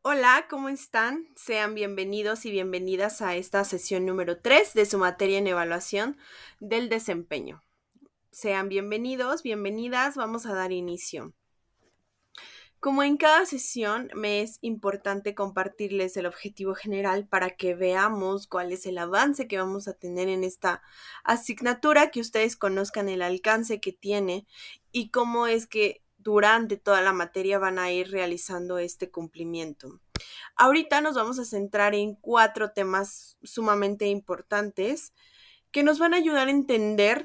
Hola, ¿cómo están? Sean bienvenidos y bienvenidas a esta sesión número 3 de su materia en evaluación del desempeño. Sean bienvenidos, bienvenidas, vamos a dar inicio. Como en cada sesión, me es importante compartirles el objetivo general para que veamos cuál es el avance que vamos a tener en esta asignatura, que ustedes conozcan el alcance que tiene y cómo es que durante toda la materia van a ir realizando este cumplimiento. Ahorita nos vamos a centrar en 4 temas sumamente importantes que nos van a ayudar a entender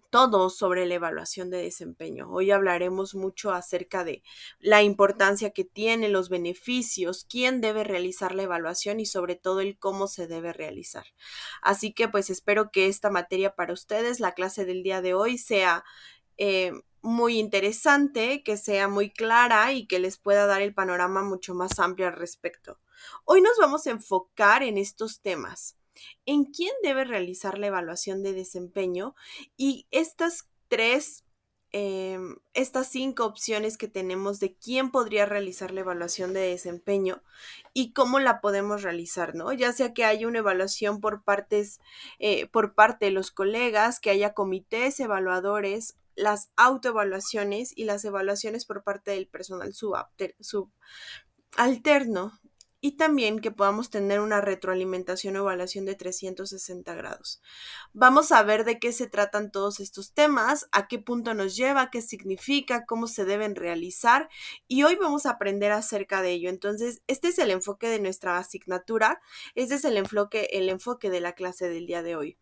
todo sobre la evaluación de desempeño. Hoy hablaremos mucho acerca de la importancia que tiene, los beneficios, quién debe realizar la evaluación y sobre todo el cómo se debe realizar. Así que pues espero que esta materia para ustedes, la clase del día de hoy, sea muy interesante, que sea muy clara y que les pueda dar el panorama mucho más amplio al respecto. Hoy nos vamos a enfocar en estos temas. ¿En quién debe realizar la evaluación de desempeño? Y estas 5 opciones que tenemos de quién podría realizar la evaluación de desempeño y cómo la podemos realizar, ¿no? Ya sea que haya una evaluación por parte de los colegas, que haya comités evaluadores, las autoevaluaciones y las evaluaciones por parte del personal subalterno, y también que podamos tener una retroalimentación o evaluación de 360 grados. Vamos a ver de qué se tratan todos estos temas, a qué punto nos lleva, qué significa, cómo se deben realizar, y hoy vamos a aprender acerca de ello. Entonces, este es el enfoque de nuestra asignatura, este es el enfoque de la clase del día de hoy.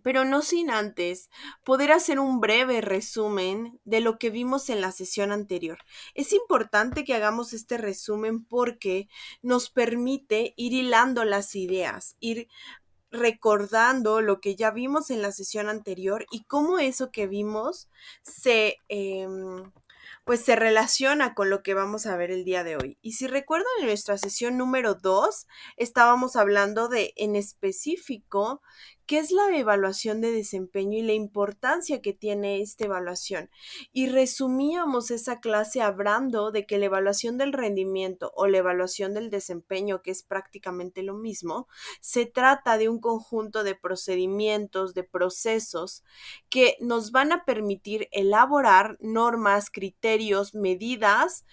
Pero no sin antes poder hacer un breve resumen de lo que vimos en la sesión anterior. Es importante que hagamos este resumen porque nos permite ir hilando las ideas, ir recordando lo que ya vimos en la sesión anterior y cómo eso que vimos pues se relaciona con lo que vamos a ver el día de hoy. Y si recuerdan, en nuestra sesión número 2 estábamos hablando de en específico qué es la evaluación de desempeño y la importancia que tiene esta evaluación. Y resumíamos esa clase hablando de que la evaluación del rendimiento o la evaluación del desempeño, que es prácticamente lo mismo, se trata de un conjunto de procedimientos, de procesos que nos van a permitir elaborar normas, criterios, medidas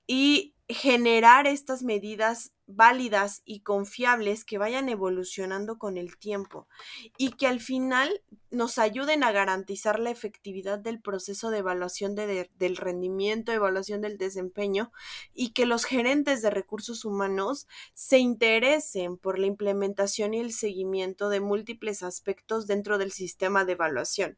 y generar estas medidas válidas y confiables que vayan evolucionando con el tiempo y que al final nos ayuden a garantizar la efectividad del proceso de evaluación del rendimiento, evaluación del desempeño, y que los gerentes de recursos humanos se interesen por la implementación y el seguimiento de múltiples aspectos dentro del sistema de evaluación.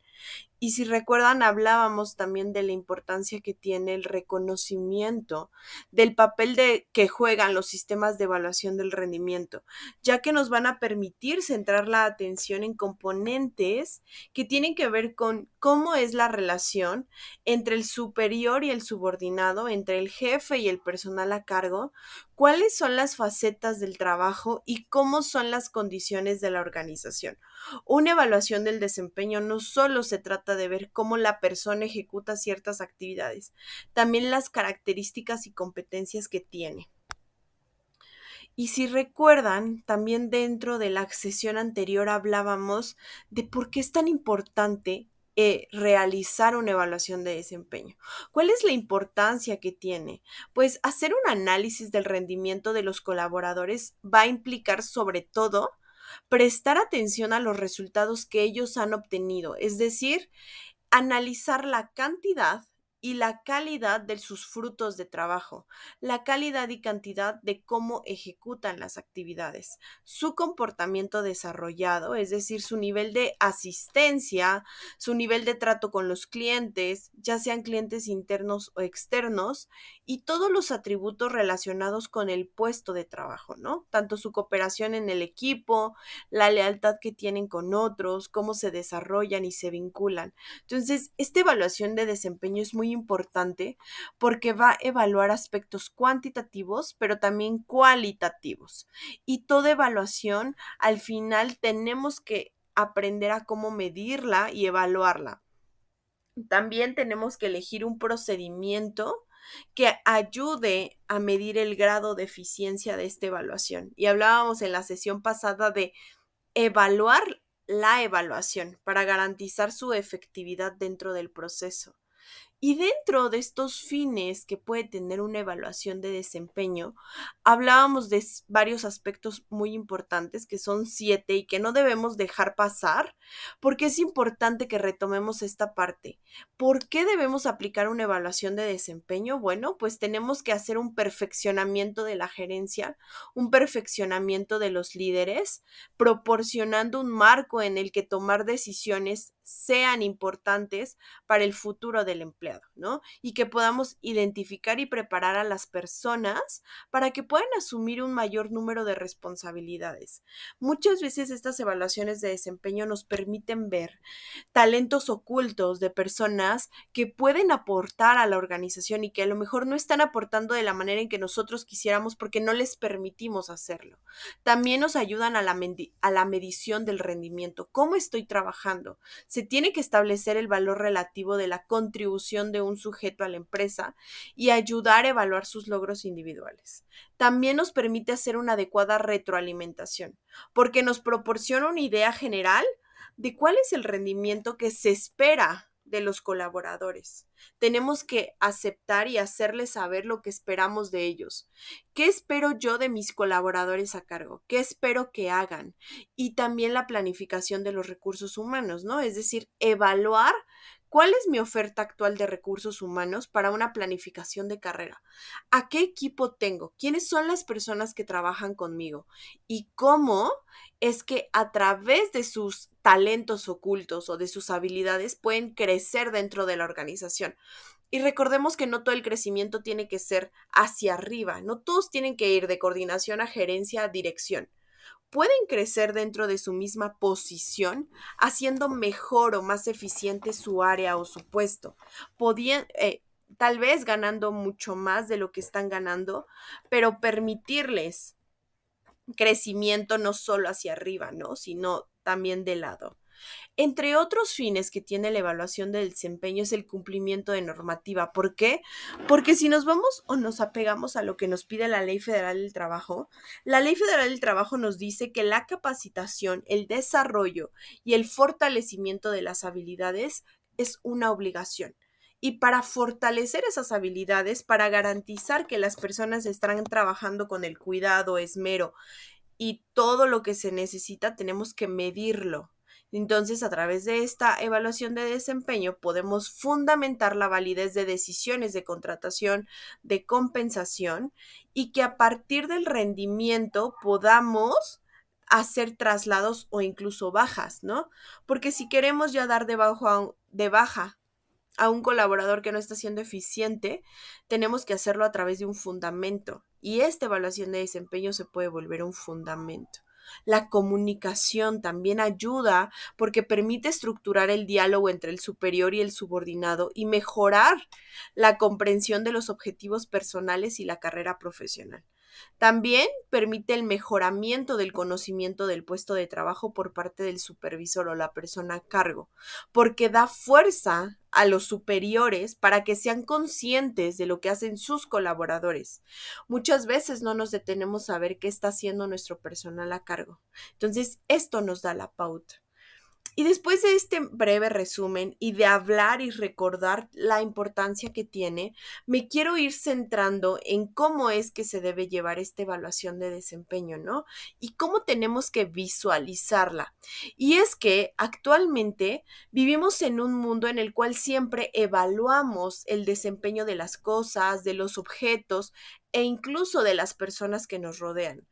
Y si recuerdan, hablábamos también de la importancia que tiene el reconocimiento del papel que juegan los sistemas de evaluación del rendimiento, ya que nos van a permitir centrar la atención en componentes que tienen que ver con cómo es la relación entre el superior y el subordinado, entre el jefe y el personal a cargo, cuáles son las facetas del trabajo y cómo son las condiciones de la organización. Una evaluación del desempeño no solo se trata de ver cómo la persona ejecuta ciertas actividades, también las características y competencias que tiene. Y si recuerdan, también dentro de la sesión anterior hablábamos de por qué es tan importante realizar una evaluación de desempeño. ¿Cuál es la importancia que tiene? Pues hacer un análisis del rendimiento de los colaboradores va a implicar sobre todo prestar atención a los resultados que ellos han obtenido, es decir, analizar la cantidad y la calidad de sus frutos de trabajo, la calidad y cantidad de cómo ejecutan las actividades, su comportamiento desarrollado, es decir, su nivel de asistencia, su nivel de trato con los clientes, ya sean clientes internos o externos, y todos los atributos relacionados con el puesto de trabajo, ¿no? Tanto su cooperación en el equipo, la lealtad que tienen con otros, cómo se desarrollan y se vinculan. Entonces, esta evaluación de desempeño es muy importante porque va a evaluar aspectos cuantitativos, pero también cualitativos. Y toda evaluación, al final, tenemos que aprender a cómo medirla y evaluarla. También tenemos que elegir un procedimiento que ayude a medir el grado de eficiencia de esta evaluación. Y hablábamos en la sesión pasada de evaluar la evaluación para garantizar su efectividad dentro del proceso. Y dentro de estos fines que puede tener una evaluación de desempeño, hablábamos de varios aspectos muy importantes, que son 7 y que no debemos dejar pasar, porque es importante que retomemos esta parte. ¿Por qué debemos aplicar una evaluación de desempeño? Bueno, pues tenemos que hacer un perfeccionamiento de la gerencia, un perfeccionamiento de los líderes, proporcionando un marco en el que tomar decisiones sean importantes para el futuro del empleado, ¿no? Y que podamos identificar y preparar a las personas para que puedan asumir un mayor número de responsabilidades. Muchas veces estas evaluaciones de desempeño nos permiten ver talentos ocultos de personas que pueden aportar a la organización y que a lo mejor no están aportando de la manera en que nosotros quisiéramos porque no les permitimos hacerlo. También nos ayudan a la medición del rendimiento. ¿Cómo estoy trabajando? Se tiene que establecer el valor relativo de la contribución de un sujeto a la empresa y ayudar a evaluar sus logros individuales. También nos permite hacer una adecuada retroalimentación, porque nos proporciona una idea general de cuál es el rendimiento que se espera de los colaboradores. Tenemos que aceptar y hacerles saber lo que esperamos de ellos. ¿Qué espero yo de mis colaboradores a cargo? ¿Qué espero que hagan? Y también la planificación de los recursos humanos, ¿no? Es decir, evaluar cuál es mi oferta actual de recursos humanos para una planificación de carrera. ¿A qué equipo tengo? ¿Quiénes son las personas que trabajan conmigo? ¿Y cómo es que a través de sus talentos ocultos o de sus habilidades pueden crecer dentro de la organización? Y recordemos que no todo el crecimiento tiene que ser hacia arriba, no todos tienen que ir de coordinación a gerencia a dirección. Pueden crecer dentro de su misma posición, haciendo mejor o más eficiente su área o su puesto. Podían, tal vez ganando mucho más de lo que están ganando, pero permitirles crecimiento no solo hacia arriba, ¿no? Sino también de lado. Entre otros fines que tiene la evaluación del desempeño es el cumplimiento de normativa. ¿Por qué? Porque si nos vamos o nos apegamos a lo que nos pide la Ley Federal del Trabajo, la Ley Federal del Trabajo nos dice que la capacitación, el desarrollo y el fortalecimiento de las habilidades es una obligación. Y para fortalecer esas habilidades, para garantizar que las personas estarán trabajando con el cuidado, esmero y todo lo que se necesita, tenemos que medirlo. Entonces, a través de esta evaluación de desempeño, podemos fundamentar la validez de decisiones de contratación, de compensación, y que a partir del rendimiento podamos hacer traslados o incluso bajas, ¿no? Porque si queremos ya dar de baja a un colaborador que no está siendo eficiente, tenemos que hacerlo a través de un fundamento. Y esta evaluación de desempeño se puede volver un fundamento. La comunicación también ayuda porque permite estructurar el diálogo entre el superior y el subordinado y mejorar la comprensión de los objetivos personales y la carrera profesional. También permite el mejoramiento del conocimiento del puesto de trabajo por parte del supervisor o la persona a cargo, porque da fuerza a los superiores para que sean conscientes de lo que hacen sus colaboradores. Muchas veces no nos detenemos a ver qué está haciendo nuestro personal a cargo. Entonces, esto nos da la pauta. Y después de este breve resumen y de hablar y recordar la importancia que tiene, me quiero ir centrando en cómo es que se debe llevar esta evaluación de desempeño, ¿no? Y cómo tenemos que visualizarla. Y es que actualmente vivimos en un mundo en el cual siempre evaluamos el desempeño de las cosas, de los objetos e incluso de las personas que nos rodean.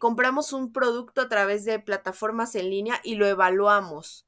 Compramos un producto a través de plataformas en línea y lo evaluamos.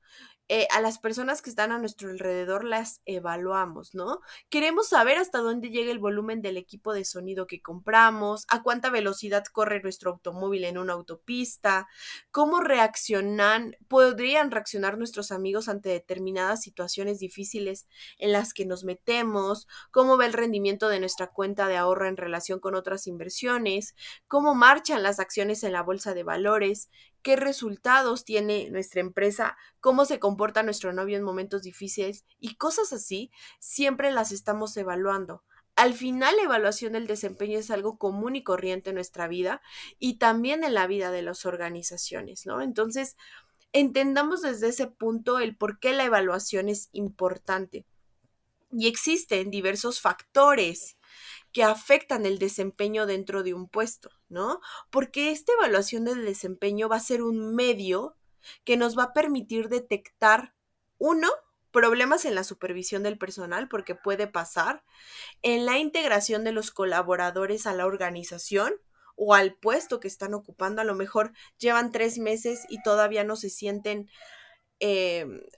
A las personas que están a nuestro alrededor las evaluamos, ¿no? Queremos saber hasta dónde llega el volumen del equipo de sonido que compramos, a cuánta velocidad corre nuestro automóvil en una autopista, podrían reaccionar nuestros amigos ante determinadas situaciones difíciles en las que nos metemos, cómo va el rendimiento de nuestra cuenta de ahorro en relación con otras inversiones, cómo marchan las acciones en la bolsa de valores, qué resultados tiene nuestra empresa, cómo se comporta nuestro novio en momentos difíciles y cosas así, siempre las estamos evaluando. Al final, la evaluación del desempeño es algo común y corriente en nuestra vida y también en la vida de las organizaciones, ¿no? Entonces, entendamos desde ese punto el por qué la evaluación es importante. Y existen diversos factores que afectan el desempeño dentro de un puesto, ¿no? Porque esta evaluación del desempeño va a ser un medio que nos va a permitir detectar, uno, problemas en la supervisión del personal, porque puede pasar, en la integración de los colaboradores a la organización o al puesto que están ocupando. A lo mejor llevan 3 meses y todavía no se sienten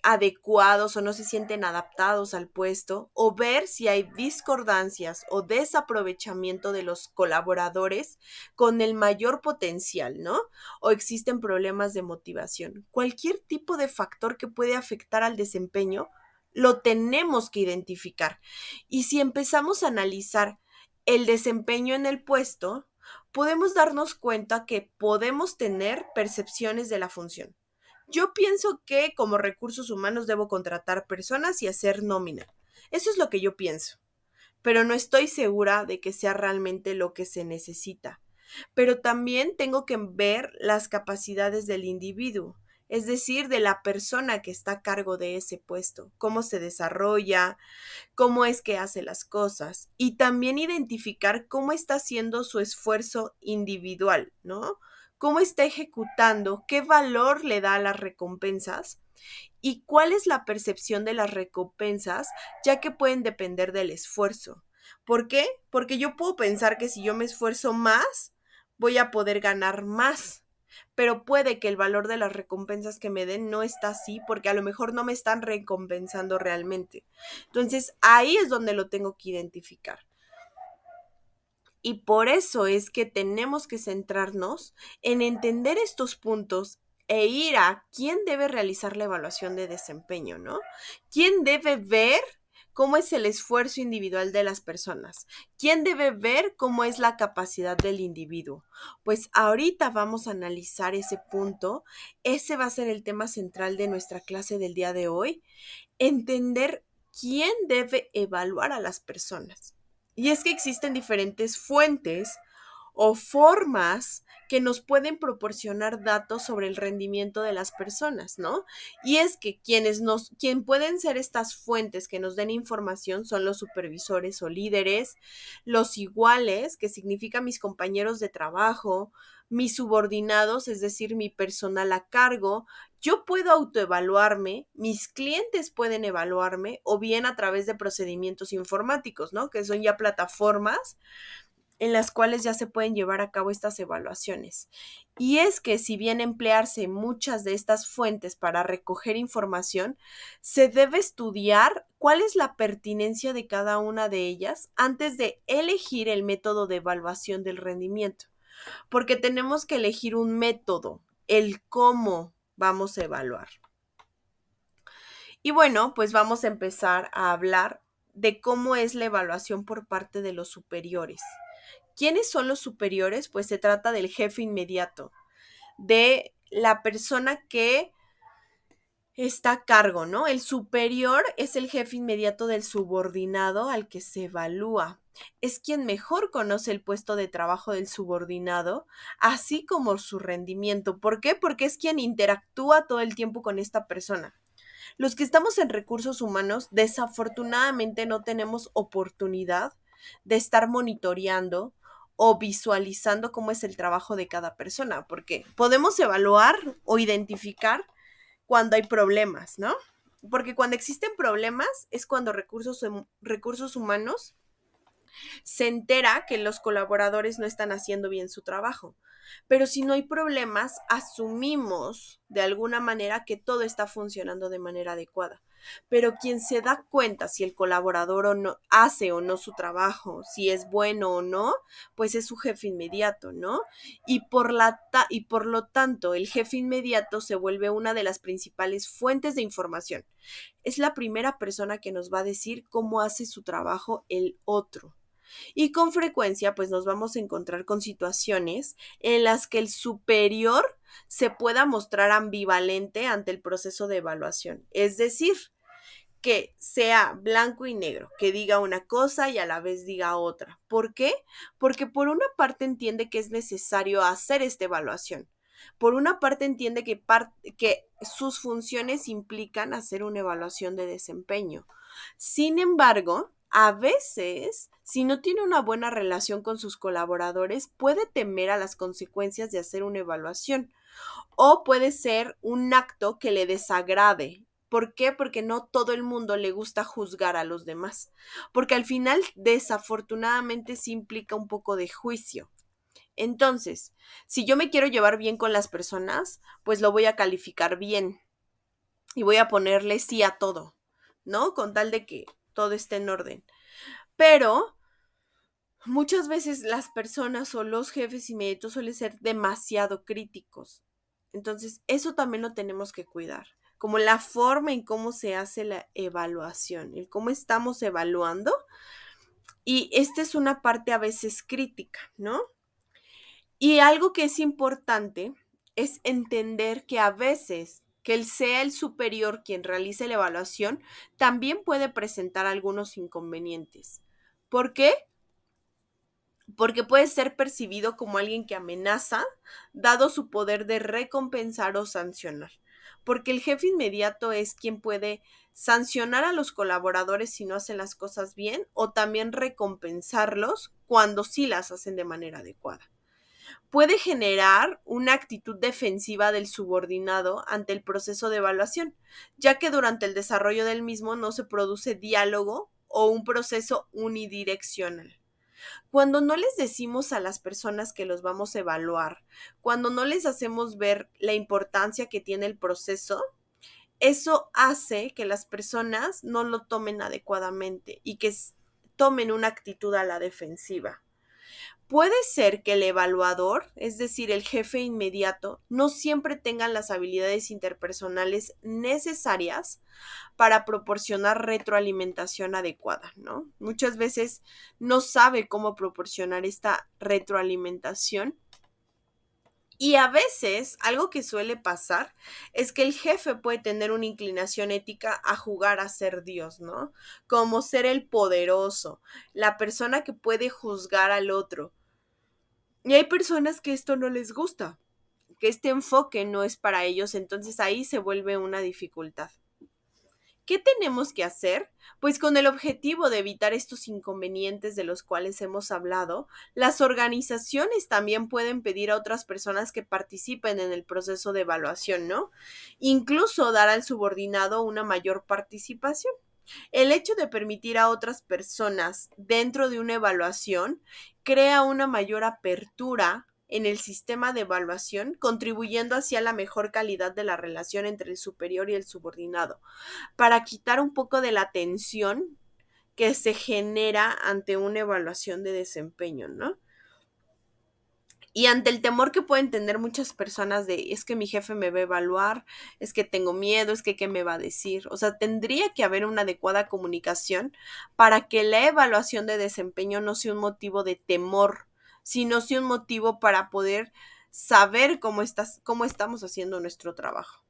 adecuados o no se sienten adaptados al puesto, o ver si hay discordancias o desaprovechamiento de los colaboradores con el mayor potencial, ¿no? O existen problemas de motivación. Cualquier tipo de factor que puede afectar al desempeño, lo tenemos que identificar. Y si empezamos a analizar el desempeño en el puesto, podemos darnos cuenta que podemos tener percepciones de la función. Yo pienso que como recursos humanos debo contratar personas y hacer nómina. Eso es lo que yo pienso, pero no estoy segura de que sea realmente lo que se necesita. Pero también tengo que ver las capacidades del individuo, es decir, de la persona que está a cargo de ese puesto, cómo se desarrolla, cómo es que hace las cosas y también identificar cómo está haciendo su esfuerzo individual, ¿no? Cómo está ejecutando, qué valor le da a las recompensas y cuál es la percepción de las recompensas, ya que pueden depender del esfuerzo. ¿Por qué? Porque yo puedo pensar que si yo me esfuerzo más, voy a poder ganar más, pero puede que el valor de las recompensas que me den no está así, porque a lo mejor no me están recompensando realmente. Entonces, ahí es donde lo tengo que identificar. Y por eso es que tenemos que centrarnos en entender estos puntos e ir a quién debe realizar la evaluación de desempeño, ¿no? ¿Quién debe ver cómo es el esfuerzo individual de las personas? ¿Quién debe ver cómo es la capacidad del individuo? Pues ahorita vamos a analizar ese punto. Ese va a ser el tema central de nuestra clase del día de hoy. Entender quién debe evaluar a las personas. Y es que existen diferentes fuentes o formas que nos pueden proporcionar datos sobre el rendimiento de las personas, ¿no? Y es que quien pueden ser estas fuentes que nos den información son los supervisores o líderes, los iguales, que significa mis compañeros de trabajo, mis subordinados, es decir, mi personal a cargo. Yo puedo autoevaluarme, mis clientes pueden evaluarme, o bien a través de procedimientos informáticos, ¿no? Que son ya plataformas en las cuales ya se pueden llevar a cabo estas evaluaciones. Y es que si bien emplearse muchas de estas fuentes para recoger información, se debe estudiar cuál es la pertinencia de cada una de ellas antes de elegir el método de evaluación del rendimiento, porque tenemos que elegir un método, el cómo vamos a evaluar. Y bueno, pues vamos a empezar a hablar de cómo es la evaluación por parte de los superiores. ¿Quiénes son los superiores? Pues se trata del jefe inmediato, de la persona que está a cargo, ¿no? El superior es el jefe inmediato del subordinado al que se evalúa. Es quien mejor conoce el puesto de trabajo del subordinado, así como su rendimiento. ¿Por qué? Porque es quien interactúa todo el tiempo con esta persona. Los que estamos en recursos humanos, desafortunadamente no tenemos oportunidad de estar monitoreando o visualizando cómo es el trabajo de cada persona, porque podemos evaluar o identificar cuando hay problemas, ¿no? Porque cuando existen problemas es cuando recursos humanos se entera que los colaboradores no están haciendo bien su trabajo. Pero si no hay problemas, asumimos de alguna manera que todo está funcionando de manera adecuada. Pero quien se da cuenta si el colaborador o no hace o no su trabajo, si es bueno o no, pues es su jefe inmediato, ¿no? Y por lo tanto, el jefe inmediato se vuelve una de las principales fuentes de información. Es la primera persona que nos va a decir cómo hace su trabajo el otro. Y con frecuencia, pues nos vamos a encontrar con situaciones en las que el superior se pueda mostrar ambivalente ante el proceso de evaluación. Es decir, que sea blanco y negro, que diga una cosa y a la vez diga otra. ¿Por qué? Porque por una parte entiende que es necesario hacer esta evaluación. Por una parte entiende que sus funciones implican hacer una evaluación de desempeño. Sin embargo, a veces, si no tiene una buena relación con sus colaboradores, puede temer a las consecuencias de hacer una evaluación o puede ser un acto que le desagrade. ¿Por qué? Porque no todo el mundo le gusta juzgar a los demás. Porque al final, desafortunadamente, sí implica un poco de juicio. Entonces, si yo me quiero llevar bien con las personas, pues lo voy a calificar bien y voy a ponerle sí a todo, ¿no? Con tal de que todo esté en orden. Pero muchas veces las personas o los jefes inmediatos suelen ser demasiado críticos. Entonces, eso también lo tenemos que cuidar, como la forma en cómo se hace la evaluación, el cómo estamos evaluando. Y esta es una parte a veces crítica, ¿no? Y algo que es importante es entender que a veces que él sea el superior quien realice la evaluación, también puede presentar algunos inconvenientes. ¿Por qué? Porque puede ser percibido como alguien que amenaza, dado su poder de recompensar o sancionar. Porque el jefe inmediato es quien puede sancionar a los colaboradores si no hacen las cosas bien o también recompensarlos cuando sí las hacen de manera adecuada. Puede generar una actitud defensiva del subordinado ante el proceso de evaluación, ya que durante el desarrollo del mismo no se produce diálogo o un proceso unidireccional. Cuando no les decimos a las personas que los vamos a evaluar, cuando no les hacemos ver la importancia que tiene el proceso, eso hace que las personas no lo tomen adecuadamente y que tomen una actitud a la defensiva. Puede ser que el evaluador, es decir, el jefe inmediato, no siempre tenga las habilidades interpersonales necesarias para proporcionar retroalimentación adecuada, ¿no? Muchas veces no sabe cómo proporcionar esta retroalimentación. Y a veces, algo que suele pasar es que el jefe puede tener una inclinación ética a jugar a ser Dios, ¿no? Como ser el poderoso, la persona que puede juzgar al otro. Y hay personas que esto no les gusta, que este enfoque no es para ellos, entonces ahí se vuelve una dificultad. ¿Qué tenemos que hacer? Pues con el objetivo de evitar estos inconvenientes de los cuales hemos hablado, las organizaciones también pueden pedir a otras personas que participen en el proceso de evaluación, ¿no? Incluso dar al subordinado una mayor participación. El hecho de permitir a otras personas dentro de una evaluación crea una mayor apertura en el sistema de evaluación, contribuyendo hacia la mejor calidad de la relación entre el superior y el subordinado, para quitar un poco de la tensión que se genera ante una evaluación de desempeño, ¿no? Y ante el temor que pueden tener muchas personas de, es que mi jefe me va a evaluar, es que tengo miedo, es que qué me va a decir. O sea, tendría que haber una adecuada comunicación para que la evaluación de desempeño no sea un motivo de temor, sino sea un motivo para poder saber cómo estamos haciendo nuestro trabajo.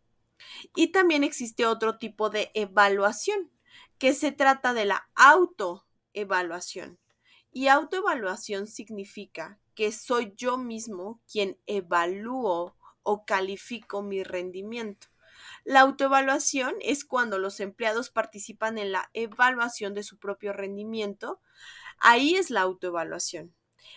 Y también existe otro tipo de evaluación, que se trata de la autoevaluación. Y autoevaluación significa que soy yo mismo quien evalúo o califico mi rendimiento. La autoevaluación es cuando los empleados participan en la evaluación de su propio rendimiento. Ahí es la autoevaluación.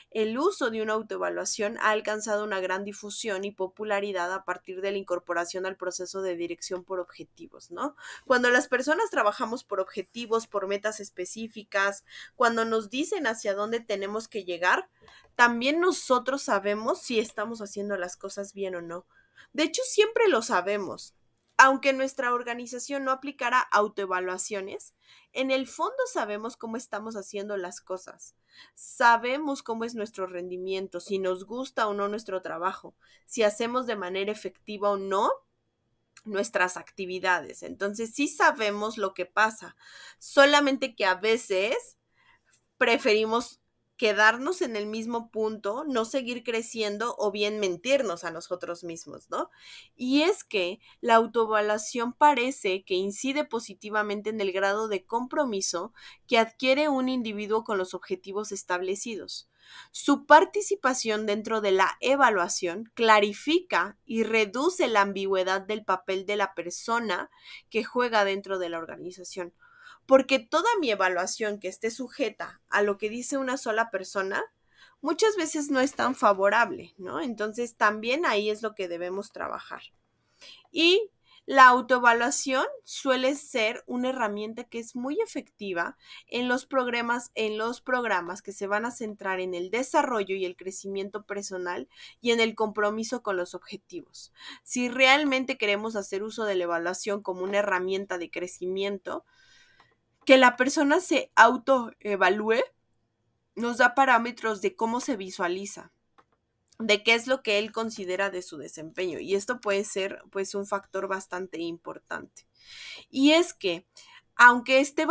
El uso de una autoevaluación ha alcanzado una gran difusión y popularidad a partir de la incorporación al proceso de dirección por objetivos, ¿no? Cuando las personas trabajamos por objetivos, por metas específicas, cuando nos dicen hacia dónde tenemos que llegar, también nosotros sabemos si estamos haciendo las cosas bien o no. De hecho, siempre lo sabemos. Aunque nuestra organización no aplicara autoevaluaciones, en el fondo sabemos cómo estamos haciendo las cosas. Sabemos cómo es nuestro rendimiento, si nos gusta o no nuestro trabajo, si hacemos de manera efectiva o no nuestras actividades. Entonces sí sabemos lo que pasa, solamente que a veces preferimos quedarnos en el mismo punto, no seguir creciendo o bien mentirnos a nosotros mismos, ¿no? Y es que la autoevaluación parece que incide positivamente en el grado de compromiso que adquiere un individuo con los objetivos establecidos. Su participación dentro de la evaluación clarifica y reduce la ambigüedad del papel de la persona que juega dentro de la organización, porque toda mi evaluación que esté sujeta a lo que dice una sola persona, muchas veces no es tan favorable, ¿no? Entonces también ahí es lo que debemos trabajar. Y la autoevaluación suele ser una herramienta que es muy efectiva en los programas que se van a centrar en el desarrollo y el crecimiento personal y en el compromiso con los objetivos. Si realmente queremos hacer uso de la evaluación como una herramienta de crecimiento, que la persona se autoevalúe nos da parámetros de cómo se visualiza, de qué es lo que él considera de su desempeño. Y esto puede ser pues un factor bastante importante. Y es que aunque esta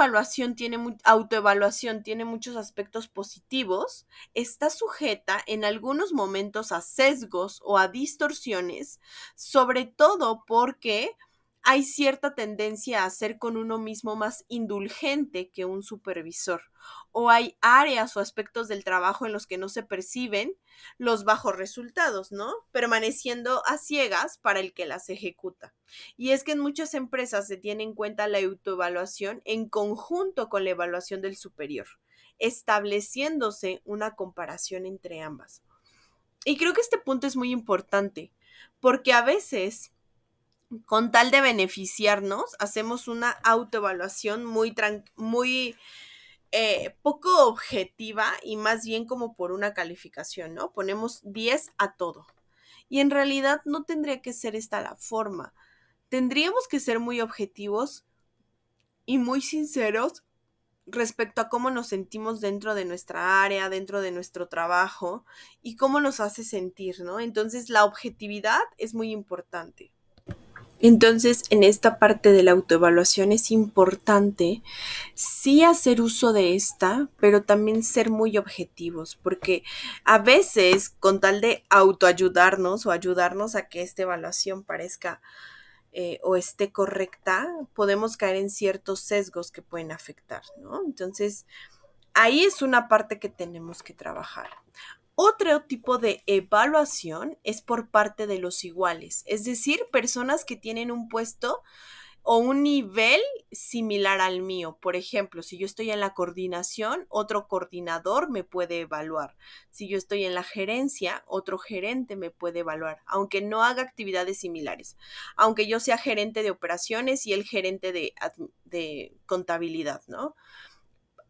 autoevaluación tiene muchos aspectos positivos, está sujeta en algunos momentos a sesgos o a distorsiones, sobre todo porque hay cierta tendencia a ser con uno mismo más indulgente que un supervisor, o hay áreas o aspectos del trabajo en los que no se perciben los bajos resultados, ¿no? Permaneciendo a ciegas para el que las ejecuta. Y es que en muchas empresas se tiene en cuenta la autoevaluación en conjunto con la evaluación del superior, estableciéndose una comparación entre ambas. Y creo que este punto es muy importante, porque a veces, con tal de beneficiarnos, hacemos una autoevaluación muy poco objetiva y más bien como por una calificación, ¿no? Ponemos 10 a todo. Y en realidad no tendría que ser esta la forma. Tendríamos que ser muy objetivos y muy sinceros respecto a cómo nos sentimos dentro de nuestra área, dentro de nuestro trabajo y cómo nos hace sentir, ¿no? Entonces la objetividad es muy importante. Entonces, en esta parte de la autoevaluación es importante sí hacer uso de esta, pero también ser muy objetivos, porque a veces, con tal de autoayudarnos o ayudarnos a que esta evaluación parezca o esté correcta, podemos caer en ciertos sesgos que pueden afectar, ¿no? Entonces, ahí es una parte que tenemos que trabajar. Otro tipo de evaluación es por parte de los iguales, es decir, personas que tienen un puesto o un nivel similar al mío. Por ejemplo, si yo estoy en la coordinación, otro coordinador me puede evaluar. Si yo estoy en la gerencia, otro gerente me puede evaluar, aunque no haga actividades similares. Aunque yo sea gerente de operaciones y el gerente de contabilidad, ¿no?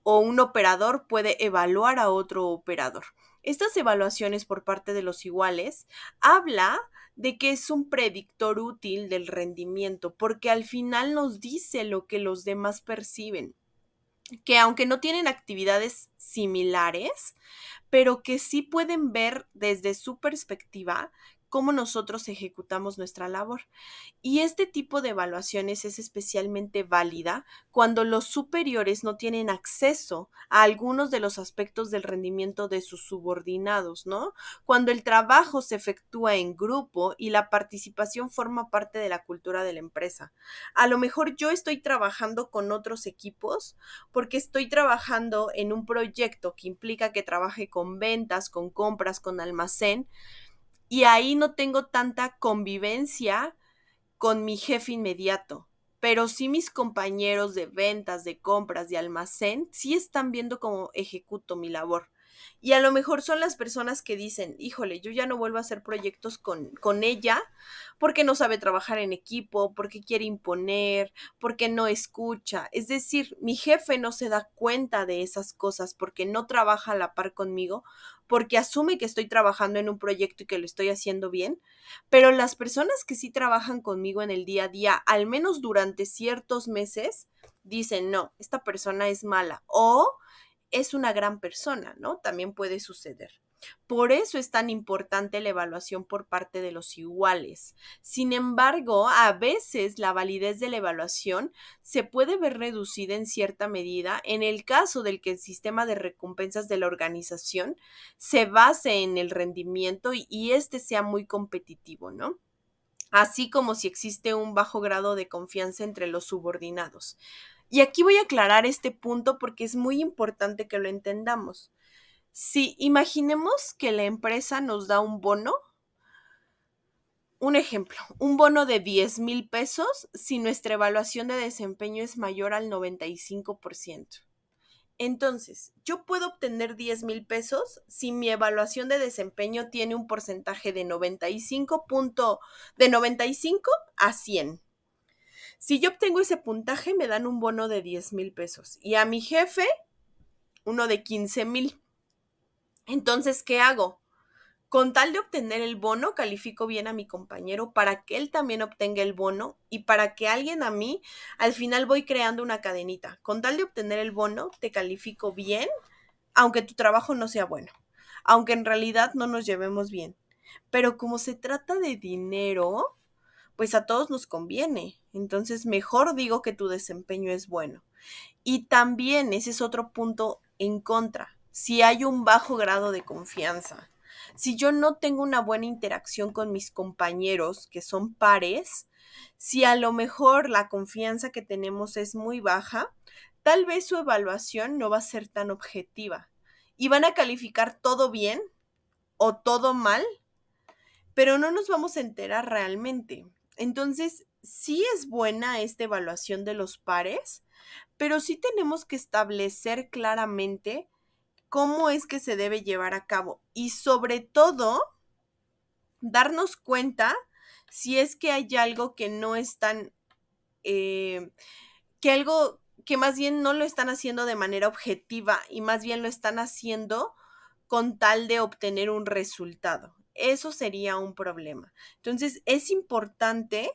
O un operador puede evaluar a otro operador. Estas evaluaciones por parte de los iguales habla de que es un predictor útil del rendimiento, porque al final nos dice lo que los demás perciben, que aunque no tienen actividades similares, pero que sí pueden ver desde su perspectiva cómo nosotros ejecutamos nuestra labor. Y este tipo de evaluaciones es especialmente válida cuando los superiores no tienen acceso a algunos de los aspectos del rendimiento de sus subordinados, ¿no? Cuando el trabajo se efectúa en grupo y la participación forma parte de la cultura de la empresa. A lo mejor yo estoy trabajando con otros equipos porque estoy trabajando en un proyecto que implica que trabaje con ventas, con compras, con almacén, y ahí no tengo tanta convivencia con mi jefe inmediato, pero sí mis compañeros de ventas, de compras, de almacén, sí están viendo cómo ejecuto mi labor. Y a lo mejor son las personas que dicen, híjole, yo ya no vuelvo a hacer proyectos con ella porque no sabe trabajar en equipo, porque quiere imponer, porque no escucha. Es decir, mi jefe no se da cuenta de esas cosas porque no trabaja a la par conmigo, porque asume que estoy trabajando en un proyecto y que lo estoy haciendo bien, pero las personas que sí trabajan conmigo en el día a día, al menos durante ciertos meses, dicen, no, esta persona es mala o es una gran persona, ¿no? También puede suceder. Por eso es tan importante la evaluación por parte de los iguales. Sin embargo, a veces la validez de la evaluación se puede ver reducida en cierta medida en el caso del que el sistema de recompensas de la organización se base en el rendimiento y este sea muy competitivo, ¿no? Así como si existe un bajo grado de confianza entre los subordinados. Y aquí voy a aclarar este punto porque es muy importante que lo entendamos. Si imaginemos que la empresa nos da un bono, un ejemplo, un bono de 10,000 pesos si nuestra evaluación de desempeño es mayor al 95%. Entonces, yo puedo obtener 10,000 pesos si mi evaluación de desempeño tiene un porcentaje de 95 a 100. Si yo obtengo ese puntaje, me dan un bono de 10,000 pesos y a mi jefe uno de 15,000. Entonces, ¿qué hago? Con tal de obtener el bono, califico bien a mi compañero para que él también obtenga el bono y para que alguien a mí, al final voy creando una cadenita. Con tal de obtener el bono, te califico bien, aunque tu trabajo no sea bueno, aunque en realidad no nos llevemos bien. Pero como se trata de dinero, pues a todos nos conviene. Entonces, mejor digo que tu desempeño es bueno. Y también ese es otro punto en contra. Si hay un bajo grado de confianza, si yo no tengo una buena interacción con mis compañeros que son pares, si a lo mejor la confianza que tenemos es muy baja, tal vez su evaluación no va a ser tan objetiva y van a calificar todo bien o todo mal, pero no nos vamos a enterar realmente. Entonces, sí es buena esta evaluación de los pares, pero sí tenemos que establecer claramente cómo es que se debe llevar a cabo y sobre todo darnos cuenta si es que hay algo que no están, que algo que más bien no lo están haciendo de manera objetiva y más bien lo están haciendo con tal de obtener un resultado. Eso sería un problema. Entonces, es importante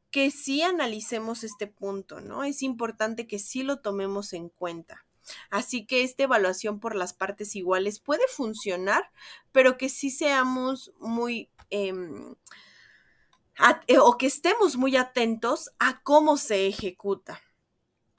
que sí analicemos este punto, ¿no? Es importante que sí lo tomemos en cuenta. Así que esta evaluación por las partes iguales puede funcionar, pero que sí seamos muy, o que estemos muy atentos a cómo se ejecuta.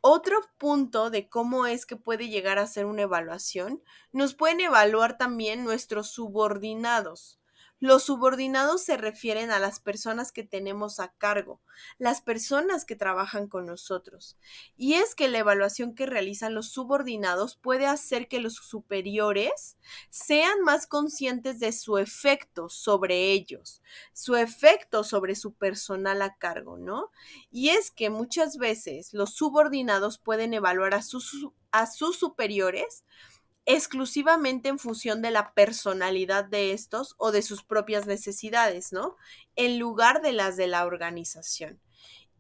Otro punto de cómo es que puede llegar a ser una evaluación, nos pueden evaluar también nuestros subordinados. Los subordinados se refieren a las personas que tenemos a cargo, las personas que trabajan con nosotros. Y es que la evaluación que realizan los subordinados puede hacer que los superiores sean más conscientes de su efecto sobre ellos, su efecto sobre su personal a cargo, ¿no? Y es que muchas veces los subordinados pueden evaluar a sus superiores exclusivamente en función de la personalidad de estos o de sus propias necesidades, ¿no? En lugar de las de la organización.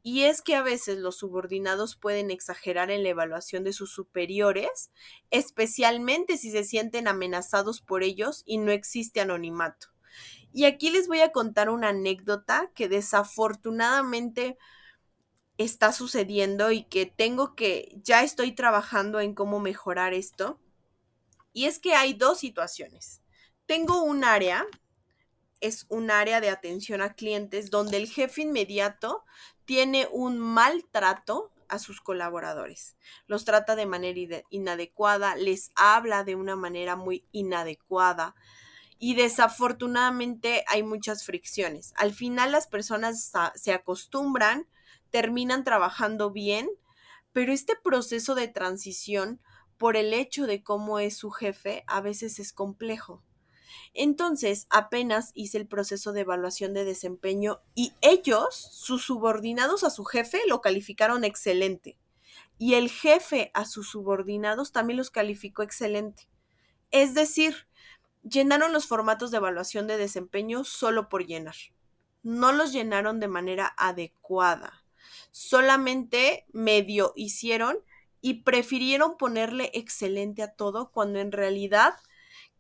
Y es que a veces los subordinados pueden exagerar en la evaluación de sus superiores, especialmente si se sienten amenazados por ellos y no existe anonimato. Y aquí les voy a contar una anécdota que desafortunadamente está sucediendo y que ya estoy trabajando en cómo mejorar esto. Y es que hay dos situaciones. Tengo un área, es un área de atención a clientes donde el jefe inmediato tiene un maltrato a sus colaboradores. Los trata de manera inadecuada, les habla de una manera muy inadecuada y desafortunadamente hay muchas fricciones. Al final las personas se acostumbran, terminan trabajando bien, pero este proceso de transición por el hecho de cómo es su jefe a veces es complejo. Entonces, apenas hice el proceso de evaluación de desempeño y ellos, sus subordinados a su jefe, lo calificaron excelente. Y el jefe a sus subordinados también los calificó excelente. Es decir, llenaron los formatos de evaluación de desempeño solo por llenar. No los llenaron de manera adecuada. Solamente medio hicieron y prefirieron ponerle excelente a todo cuando en realidad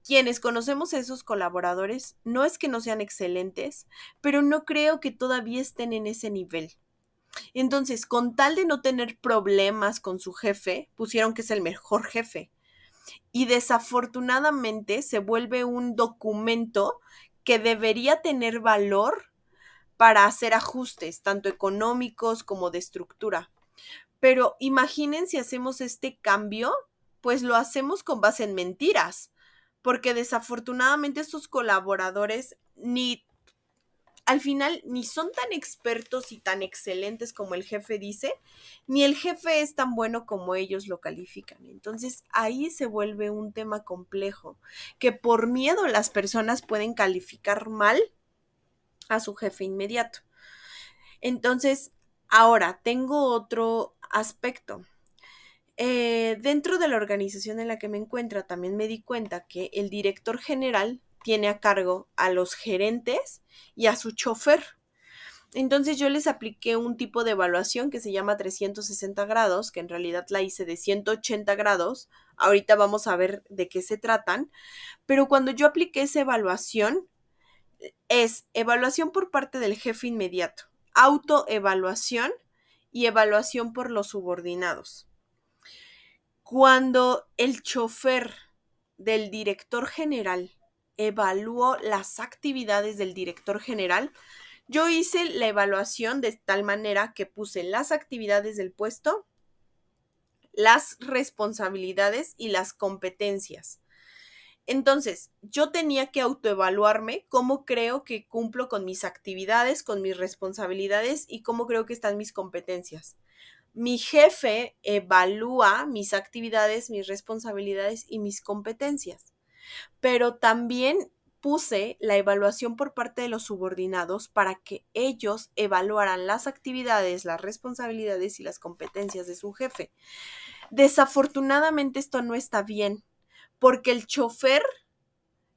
quienes conocemos a esos colaboradores no es que no sean excelentes, pero no creo que todavía estén en ese nivel. Entonces, con tal de no tener problemas con su jefe, pusieron que es el mejor jefe. y desafortunadamente se vuelve un documento que debería tener valor para hacer ajustes, tanto económicos como de estructura. Pero imaginen si hacemos este cambio, pues lo hacemos con base en mentiras, porque desafortunadamente estos colaboradores ni al final ni son tan expertos y tan excelentes como el jefe dice, ni el jefe es tan bueno como ellos lo califican. Entonces ahí se vuelve un tema complejo, que por miedo las personas pueden calificar mal a su jefe inmediato. Entonces, ahora tengo otro aspecto. Dentro de la organización en la que me encuentro, también me di cuenta que el director general tiene a cargo a los gerentes y a su chofer. Entonces yo les apliqué un tipo de evaluación que se llama 360 grados, que en realidad la hice de 180 grados. Ahorita vamos a ver de qué se tratan. Pero cuando yo apliqué esa evaluación, es evaluación por parte del jefe inmediato, autoevaluación y evaluación por los subordinados. Cuando el chofer del director general evaluó las actividades del director general, yo hice la evaluación de tal manera que puse las actividades del puesto, las responsabilidades y las competencias. Entonces, yo tenía que autoevaluarme cómo creo que cumplo con mis actividades, con mis responsabilidades y cómo creo que están mis competencias. Mi jefe evalúa mis actividades, mis responsabilidades y mis competencias, pero también puse la evaluación por parte de los subordinados para que ellos evaluaran las actividades, las responsabilidades y las competencias de su jefe. Desafortunadamente esto no está bien, porque el chofer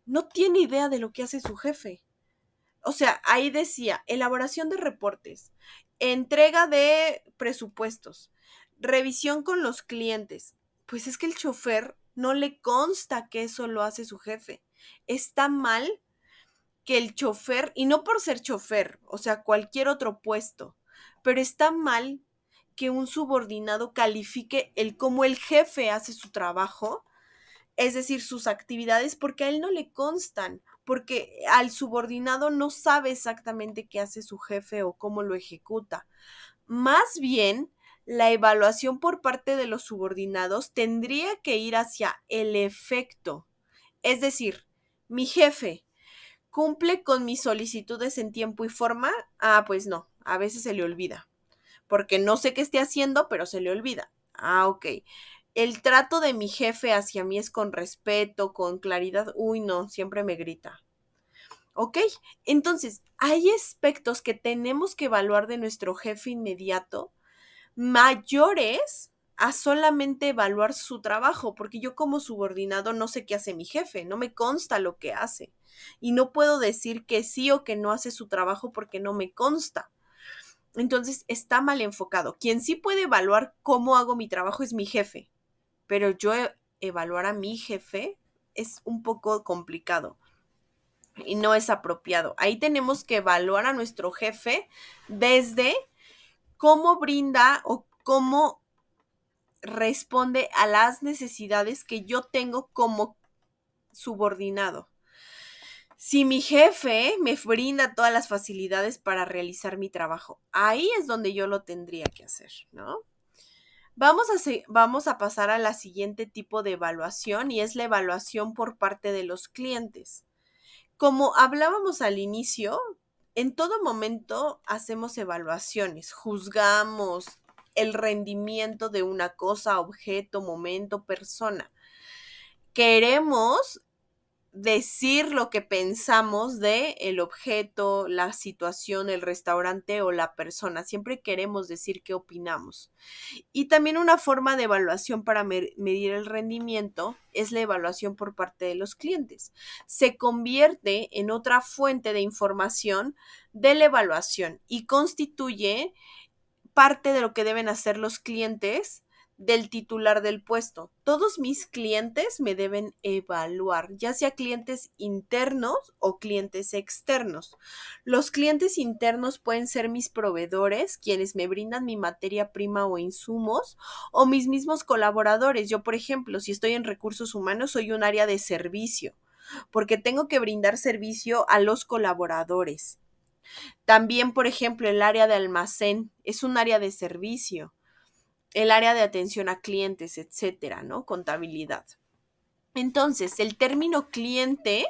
no tiene idea de lo que hace su jefe. O sea, ahí decía, elaboración de reportes, entrega de presupuestos, revisión con los clientes. Pues es que el chofer no le consta que eso lo hace su jefe. Está mal que el chofer, y no por ser chofer, o sea, cualquier otro puesto, pero está mal que un subordinado califique el cómo el jefe hace su trabajo, es decir, sus actividades, porque a él no le constan, porque al subordinado no sabe exactamente qué hace su jefe o cómo lo ejecuta. Más bien, la evaluación por parte de los subordinados tendría que ir hacia el efecto. Es decir, mi jefe cumple con mis solicitudes en tiempo y forma. Ah, pues no, a veces se le olvida, porque no sé qué esté haciendo, pero se le olvida. Ah, ok. El trato de mi jefe hacia mí es con respeto, con claridad. Uy, no, siempre me grita. Ok, entonces hay aspectos que tenemos que evaluar de nuestro jefe inmediato mayores a solamente evaluar su trabajo, porque yo como subordinado no sé qué hace mi jefe, no me consta lo que hace y no puedo decir que sí o que no hace su trabajo porque no me consta. Entonces está mal enfocado. Quien sí puede evaluar cómo hago mi trabajo es mi jefe, pero yo evaluar a mi jefe es un poco complicado y no es apropiado. Ahí tenemos que evaluar a nuestro jefe desde cómo brinda o cómo responde a las necesidades que yo tengo como subordinado. Si mi jefe me brinda todas las facilidades para realizar mi trabajo, ahí es donde yo lo tendría que hacer, ¿no? Vamos a pasar a la siguiente tipo de evaluación y es la evaluación por parte de los clientes. Como hablábamos al inicio, en todo momento hacemos evaluaciones, juzgamos el rendimiento de una cosa, objeto, momento, persona. Queremos decir lo que pensamos de el objeto, la situación, el restaurante o la persona. Siempre queremos decir qué opinamos. Y también una forma de evaluación para medir el rendimiento es la evaluación por parte de los clientes. Se convierte en otra fuente de información de la evaluación y constituye parte de lo que deben hacer los clientes del titular del puesto. Todos mis clientes me deben evaluar, ya sea clientes internos o clientes externos. Los clientes internos pueden ser mis proveedores, quienes me brindan mi materia prima o insumos, o mis mismos colaboradores. Yo, por ejemplo, si estoy en recursos humanos, soy un área de servicio, porque tengo que brindar servicio a los colaboradores. También, por ejemplo, el área de almacén es un área de servicio, el área de atención a clientes, etcétera, ¿no? Contabilidad. Entonces, el término cliente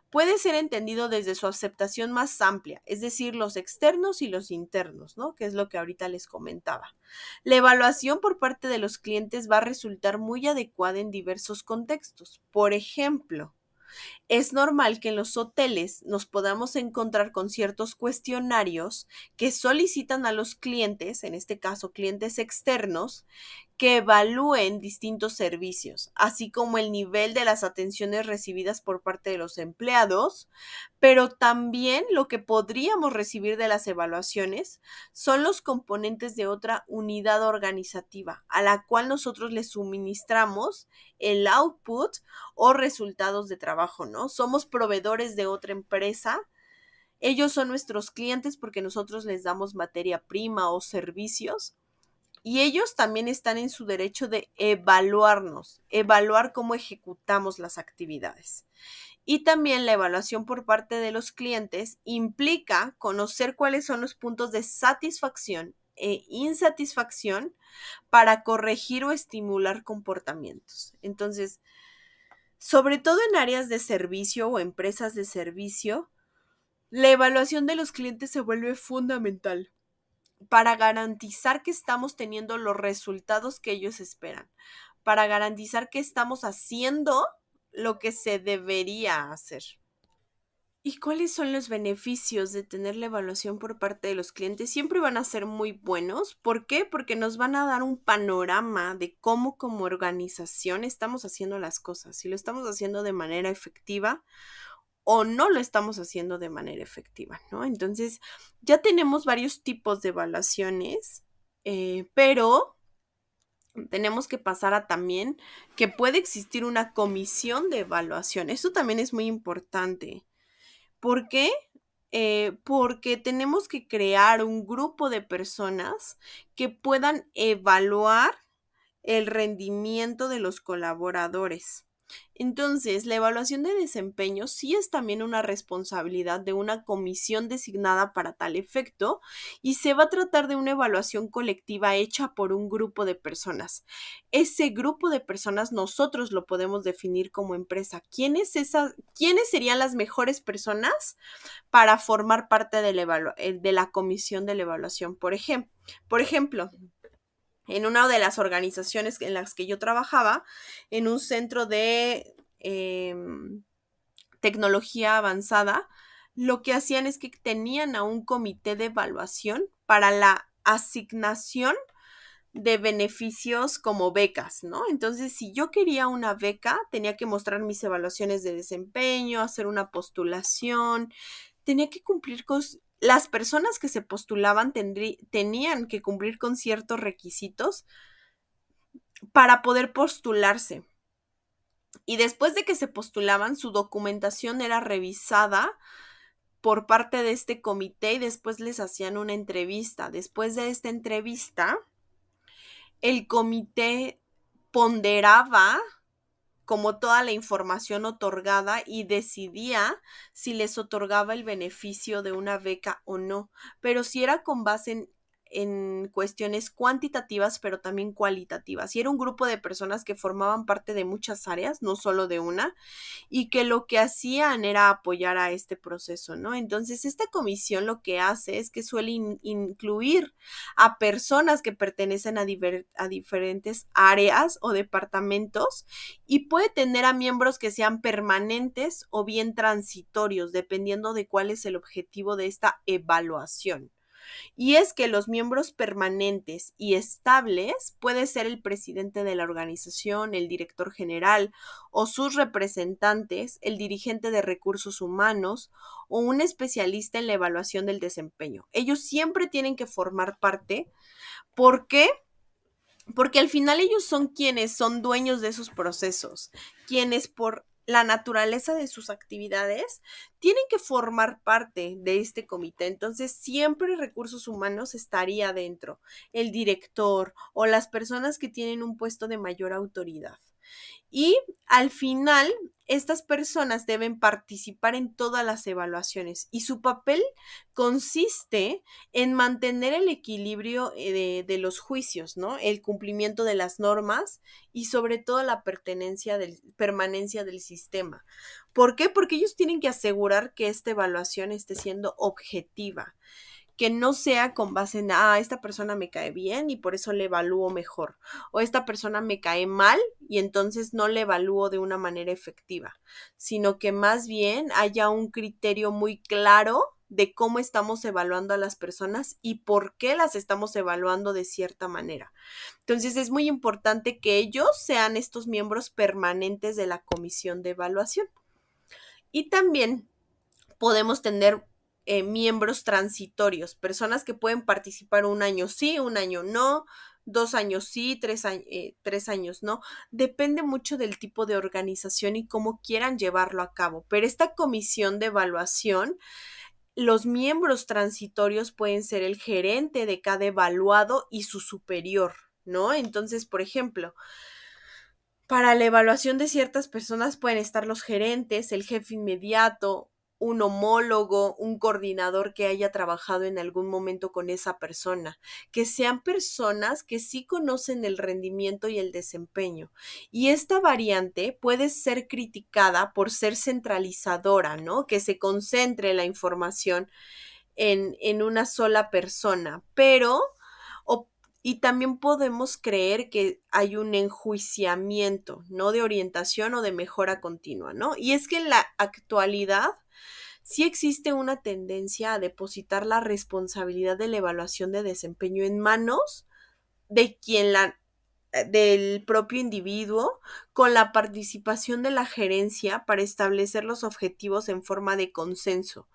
puede ser entendido desde su aceptación más amplia, es decir, los externos y los internos, ¿no? Que es lo que ahorita les comentaba. La evaluación por parte de los clientes va a resultar muy adecuada en diversos contextos. Por ejemplo, es normal que en los hoteles nos podamos encontrar con ciertos cuestionarios que solicitan a los clientes, en este caso clientes externos, que evalúen distintos servicios, así como el nivel de las atenciones recibidas por parte de los empleados, pero también lo que podríamos recibir de las evaluaciones son los componentes de otra unidad organizativa a la cual nosotros le suministramos el output o resultados de trabajo, ¿no? Somos proveedores de otra empresa. Ellos son nuestros clientes porque nosotros les damos materia prima o servicios y ellos también están en su derecho de evaluarnos, evaluar cómo ejecutamos las actividades. Y también la evaluación por parte de los clientes implica conocer cuáles son los puntos de satisfacción e insatisfacción para corregir o estimular comportamientos. Entonces, sobre todo en áreas de servicio o empresas de servicio, la evaluación de los clientes se vuelve fundamental para garantizar que estamos teniendo los resultados que ellos esperan, para garantizar que estamos haciendo lo que se debería hacer. ¿Y cuáles son los beneficios de tener la evaluación por parte de los clientes? Siempre van a ser muy buenos. ¿Por qué? Porque nos van a dar un panorama de cómo como organización estamos haciendo las cosas, si lo estamos haciendo de manera efectiva o no lo estamos haciendo de manera efectiva, ¿no? Entonces, ya tenemos varios tipos de evaluaciones, pero tenemos que pasar a también que puede existir una comisión de evaluación. Esto también es muy importante. ¿Por qué? Porque tenemos que crear un grupo de personas que puedan evaluar el rendimiento de los colaboradores. Entonces, la evaluación de desempeño sí es también una responsabilidad de una comisión designada para tal efecto y se va a tratar de una evaluación colectiva hecha por un grupo de personas. Ese grupo de personas nosotros lo podemos definir como empresa. ¿Quiénes serían las mejores personas para formar parte de la comisión de la evaluación? Por ejemplo, en una de las organizaciones en las que yo trabajaba, en un centro de tecnología avanzada, lo que hacían es que tenían a un comité de evaluación para la asignación de beneficios como becas, ¿no? Entonces, si yo quería una beca, tenía que mostrar mis evaluaciones de desempeño, hacer una postulación, tenía que cumplir con las personas que se postulaban tenían que cumplir con ciertos requisitos para poder postularse. Y después de que se postulaban, su documentación era revisada por parte de este comité y después les hacían una entrevista. Después de esta entrevista, el comité ponderaba como toda la información otorgada y decidía si les otorgaba el beneficio de una beca o no, pero si era con base en cuestiones cuantitativas, pero también cualitativas. Y era un grupo de personas que formaban parte de muchas áreas, no solo de una, y que lo que hacían era apoyar a este proceso, ¿no? Entonces, esta comisión lo que hace es que suele incluir a personas que pertenecen a diferentes áreas o departamentos y puede tener a miembros que sean permanentes o bien transitorios, dependiendo de cuál es el objetivo de esta evaluación. Y es que los miembros permanentes y estables puede ser el presidente de la organización, el director general o sus representantes, el dirigente de recursos humanos o un especialista en la evaluación del desempeño. Ellos siempre tienen que formar parte. ¿Por qué? porque al final ellos son quienes son dueños de esos procesos, quienes por la naturaleza de sus actividades tienen que formar parte de este comité. Entonces, siempre recursos humanos estaría dentro, el director o las personas que tienen un puesto de mayor autoridad. Y al final, estas personas deben participar en todas las evaluaciones y su papel consiste en mantener el equilibrio de los juicios, ¿no? El cumplimiento de las normas y sobre todo la permanencia del sistema. ¿Por qué? Porque ellos tienen que asegurar que esta evaluación esté siendo objetiva, que no sea con base en, esta persona me cae bien y por eso le evalúo mejor, o esta persona me cae mal y entonces no le evalúo de una manera efectiva, sino que más bien haya un criterio muy claro de cómo estamos evaluando a las personas y por qué las estamos evaluando de cierta manera. Entonces es muy importante que ellos sean estos miembros permanentes de la comisión de evaluación. Y también podemos tener miembros transitorios, personas que pueden participar un año sí, un año no, 2 años sí, 3 años no. Depende mucho del tipo de organización y cómo quieran llevarlo a cabo. Pero esta comisión de evaluación, los miembros transitorios pueden ser el gerente de cada evaluado y su superior, ¿no? Entonces, por ejemplo, para la evaluación de ciertas personas pueden estar los gerentes, el jefe inmediato, un homólogo, un coordinador que haya trabajado en algún momento con esa persona, que sean personas que sí conocen el rendimiento y el desempeño. Y esta variante puede ser criticada por ser centralizadora, ¿no? Que se concentre la información en una sola persona, pero o- y también podemos creer que hay un enjuiciamiento, ¿no? De orientación o de mejora continua, ¿no? Y es que en la actualidad sí existe una tendencia a depositar la responsabilidad de la evaluación de desempeño en manos de quien del propio individuo, con la participación de la gerencia para establecer los objetivos en forma de consenso.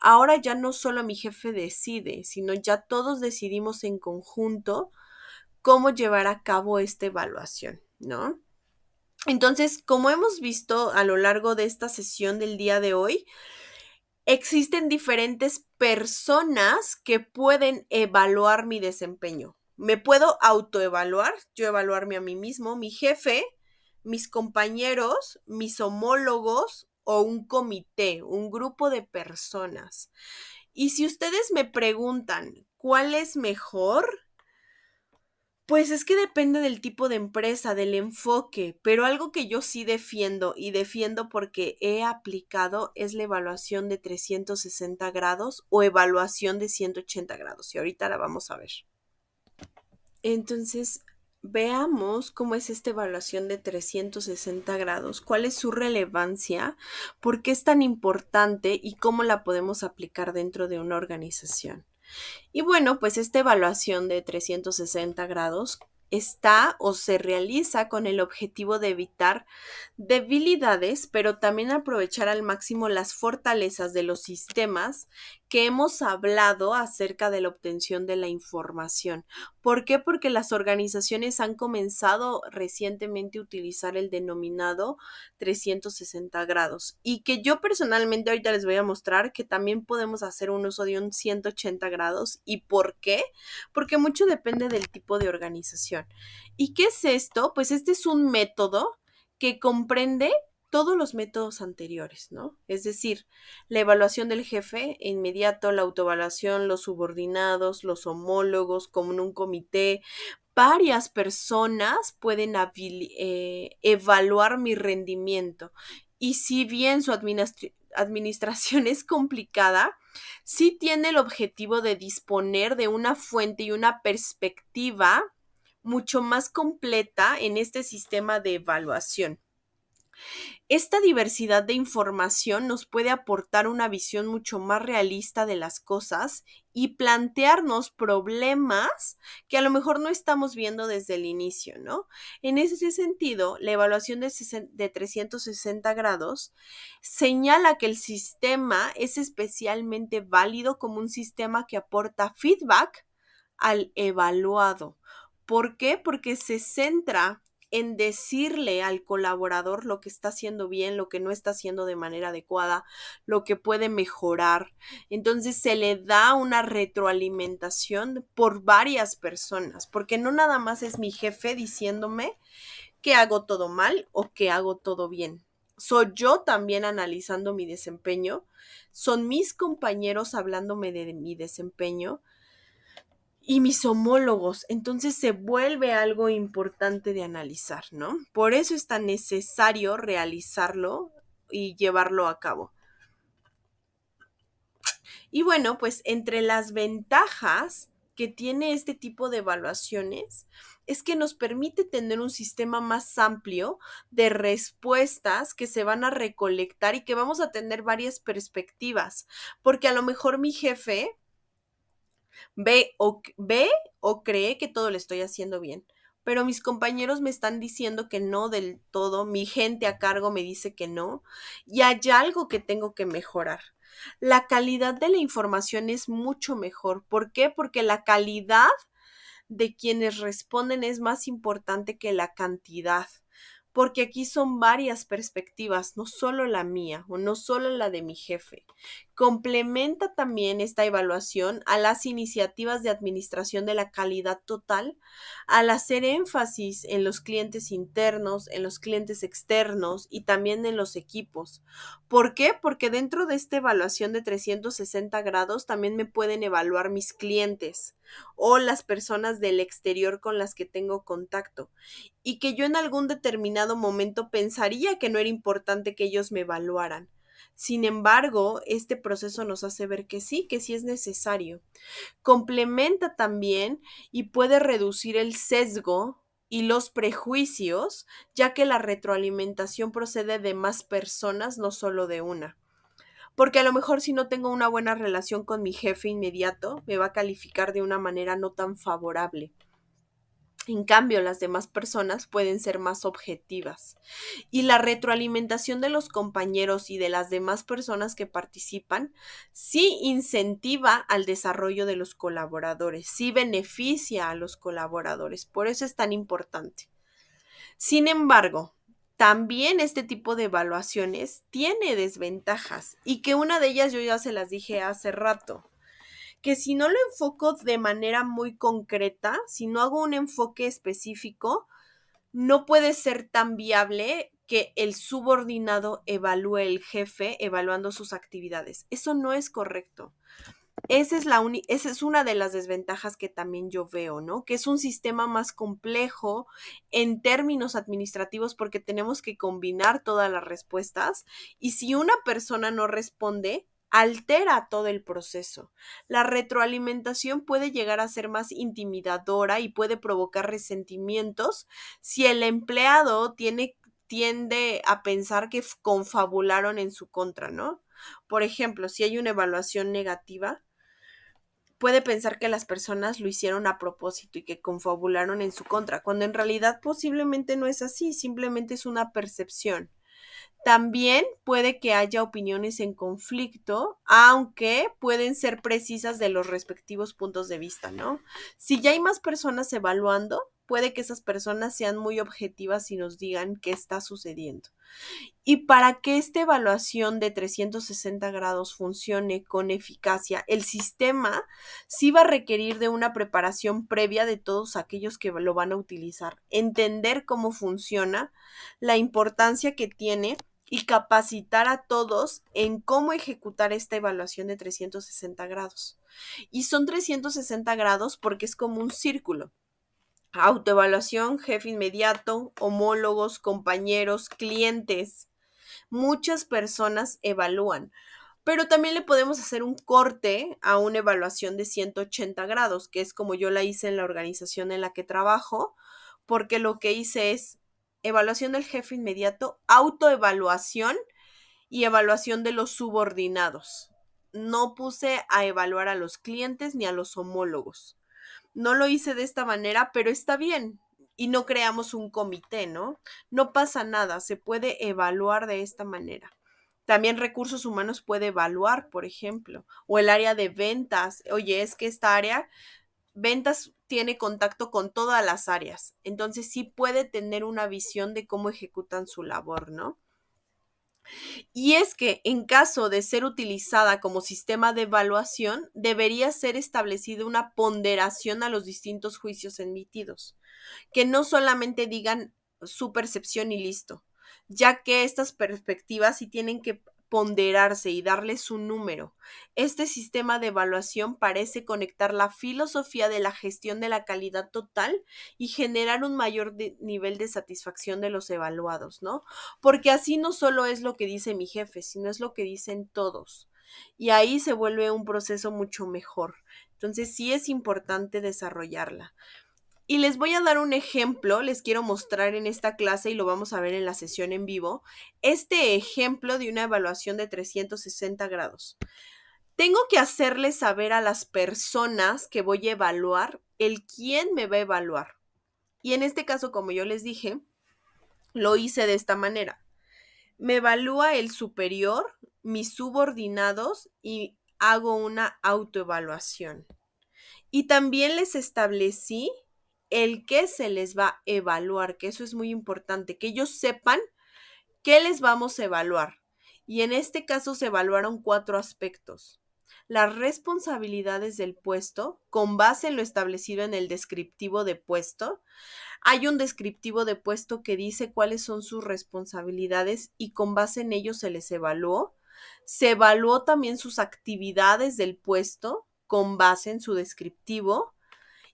Ahora ya no solo mi jefe decide, sino ya todos decidimos en conjunto cómo llevar a cabo esta evaluación, ¿no? Entonces, como hemos visto a lo largo de esta sesión del día de hoy, existen diferentes personas que pueden evaluar mi desempeño. Me puedo autoevaluar, yo evaluarme a mí mismo, mi jefe, mis compañeros, mis homólogos o un comité, un grupo de personas. Y si ustedes me preguntan cuál es mejor, pues es que depende del tipo de empresa, del enfoque, pero algo que yo sí defiendo y defiendo porque he aplicado es la evaluación de 360 grados o evaluación de 180 grados y ahorita la vamos a ver. Entonces, veamos cómo es esta evaluación de 360 grados, cuál es su relevancia, por qué es tan importante y cómo la podemos aplicar dentro de una organización. Y bueno, pues esta evaluación de 360 grados está o se realiza con el objetivo de evitar debilidades, pero también aprovechar al máximo las fortalezas de los sistemas que hemos hablado acerca de la obtención de la información. ¿Por qué? Porque las organizaciones han comenzado recientemente a utilizar el denominado 360 grados y que yo personalmente ahorita les voy a mostrar que también podemos hacer un uso de un 180 grados. ¿Y por qué? Porque mucho depende del tipo de organización. ¿Y qué es esto? Pues este es un método que comprende todos los métodos anteriores, ¿no? Es decir, la evaluación del jefe inmediato, la autoevaluación, los subordinados, los homólogos, como en un comité, varias personas pueden evaluar mi rendimiento. Y si bien su administración es complicada, sí tiene el objetivo de disponer de una fuente y una perspectiva mucho más completa en este sistema de evaluación. Esta diversidad de información nos puede aportar una visión mucho más realista de las cosas y plantearnos problemas que a lo mejor no estamos viendo desde el inicio, ¿no? En ese sentido, la evaluación de 360 grados señala que el sistema es especialmente válido como un sistema que aporta feedback al evaluado. ¿Por qué? Porque se centra en decirle al colaborador lo que está haciendo bien, lo que no está haciendo de manera adecuada, lo que puede mejorar. Entonces se le da una retroalimentación por varias personas, porque no nada más es mi jefe diciéndome que hago todo mal o que hago todo bien. Soy yo también analizando mi desempeño, son mis compañeros hablándome de mi desempeño y mis homólogos. Entonces se vuelve algo importante de analizar, ¿no? Por eso es tan necesario realizarlo y llevarlo a cabo. Y bueno, pues entre las ventajas que tiene este tipo de evaluaciones es que nos permite tener un sistema más amplio de respuestas que se van a recolectar y que vamos a tener varias perspectivas, porque a lo mejor mi jefe ve o cree que todo le estoy haciendo bien. Pero mis compañeros me están diciendo que no del todo, mi gente a cargo me dice que no, y hay algo que tengo que mejorar. La calidad de la información es mucho mejor. ¿Por qué? Porque la calidad de quienes responden es más importante que la cantidad, porque aquí son varias perspectivas, no solo la mía o no solo la de mi jefe. Complementa también esta evaluación a las iniciativas de administración de la calidad total al hacer énfasis en los clientes internos, en los clientes externos y también en los equipos. ¿Por qué? Porque dentro de esta evaluación de 360 grados también me pueden evaluar mis clientes o las personas del exterior con las que tengo contacto y que yo en algún determinado momento pensaría que no era importante que ellos me evaluaran. Sin embargo, este proceso nos hace ver que sí es necesario. Complementa también y puede reducir el sesgo y los prejuicios, ya que la retroalimentación procede de más personas, no solo de una. Porque a lo mejor si no tengo una buena relación con mi jefe inmediato, me va a calificar de una manera no tan favorable. En cambio, las demás personas pueden ser más objetivas. Y la retroalimentación de los compañeros y de las demás personas que participan sí incentiva al desarrollo de los colaboradores, sí beneficia a los colaboradores. Por eso es tan importante. Sin embargo, también este tipo de evaluaciones tiene desventajas y que una de ellas yo ya se las dije hace rato, que si no lo enfoco de manera muy concreta, si no hago un enfoque específico, no puede ser tan viable que el subordinado evalúe el jefe evaluando sus actividades. Eso no es correcto. Esa es una de las desventajas que también yo veo, ¿no? Que es un sistema más complejo en términos administrativos porque tenemos que combinar todas las respuestas y si una persona no responde, altera todo el proceso. La retroalimentación puede llegar a ser más intimidadora y puede provocar resentimientos si el empleado tiende a pensar que confabularon en su contra, ¿no? Por ejemplo, si hay una evaluación negativa, puede pensar que las personas lo hicieron a propósito y que confabularon en su contra, cuando en realidad posiblemente no es así, simplemente es una percepción. También puede que haya opiniones en conflicto, aunque pueden ser precisas de los respectivos puntos de vista, ¿no? Si ya hay más personas evaluando, puede que esas personas sean muy objetivas y nos digan qué está sucediendo. Y para que esta evaluación de 360 grados funcione con eficacia, el sistema sí va a requerir de una preparación previa de todos aquellos que lo van a utilizar, entender cómo funciona, la importancia que tiene y capacitar a todos en cómo ejecutar esta evaluación de 360 grados. Y son 360 grados porque es como un círculo. Autoevaluación, jefe inmediato, homólogos, compañeros, clientes. Muchas personas evalúan, pero también le podemos hacer un corte a una evaluación de 180 grados, que es como yo la hice en la organización en la que trabajo, porque lo que hice es evaluación del jefe inmediato, autoevaluación y evaluación de los subordinados. No puse a evaluar a los clientes ni a los homólogos. No lo hice de esta manera, pero está bien. Y no creamos un comité, ¿no? No pasa nada, se puede evaluar de esta manera. También recursos humanos puede evaluar, por ejemplo, o el área de ventas. Oye, es que esta área ventas tiene contacto con todas las áreas, entonces sí puede tener una visión de cómo ejecutan su labor, ¿no? Y es que en caso de ser utilizada como sistema de evaluación, debería ser establecida una ponderación a los distintos juicios emitidos, que no solamente digan su percepción y listo, ya que estas perspectivas sí tienen que ponderarse y darles un número. Este sistema de evaluación parece conectar la filosofía de la gestión de la calidad total y generar un mayor nivel de satisfacción de los evaluados, ¿no? Porque así no solo es lo que dice mi jefe, sino es lo que dicen todos. Y ahí se vuelve un proceso mucho mejor. Entonces sí es importante desarrollarla. Y les voy a dar un ejemplo, les quiero mostrar en esta clase y lo vamos a ver en la sesión en vivo, este ejemplo de una evaluación de 360 grados. Tengo que hacerles saber a las personas que voy a evaluar el quién me va a evaluar. Y en este caso, como yo les dije, lo hice de esta manera. Me evalúa el superior, mis subordinados y hago una autoevaluación. Y también les establecí el qué se les va a evaluar, que eso es muy importante, que ellos sepan qué les vamos a evaluar. Y en este caso se evaluaron 4 aspectos. Las responsabilidades del puesto, con base en lo establecido en el descriptivo de puesto. Hay un descriptivo de puesto que dice cuáles son sus responsabilidades y con base en ello se les evaluó. Se evaluó también sus actividades del puesto con base en su descriptivo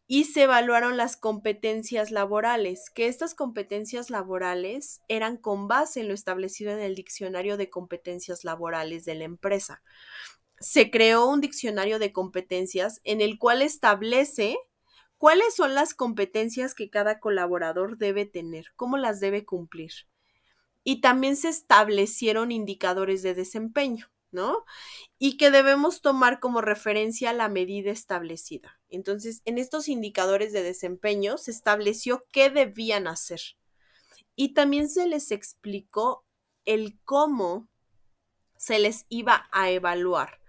y se evaluaron las competencias laborales, que estas competencias laborales eran con base en lo establecido en el diccionario de competencias laborales de la empresa. Se creó un diccionario de competencias en el cual establece cuáles son las competencias que cada colaborador debe tener, cómo las debe cumplir. Y también se establecieron indicadores de desempeño, ¿no? Y que debemos tomar como referencia la medida establecida. Entonces, en estos indicadores de desempeño se estableció qué debían hacer. Y también se les explicó el cómo se les iba a evaluar.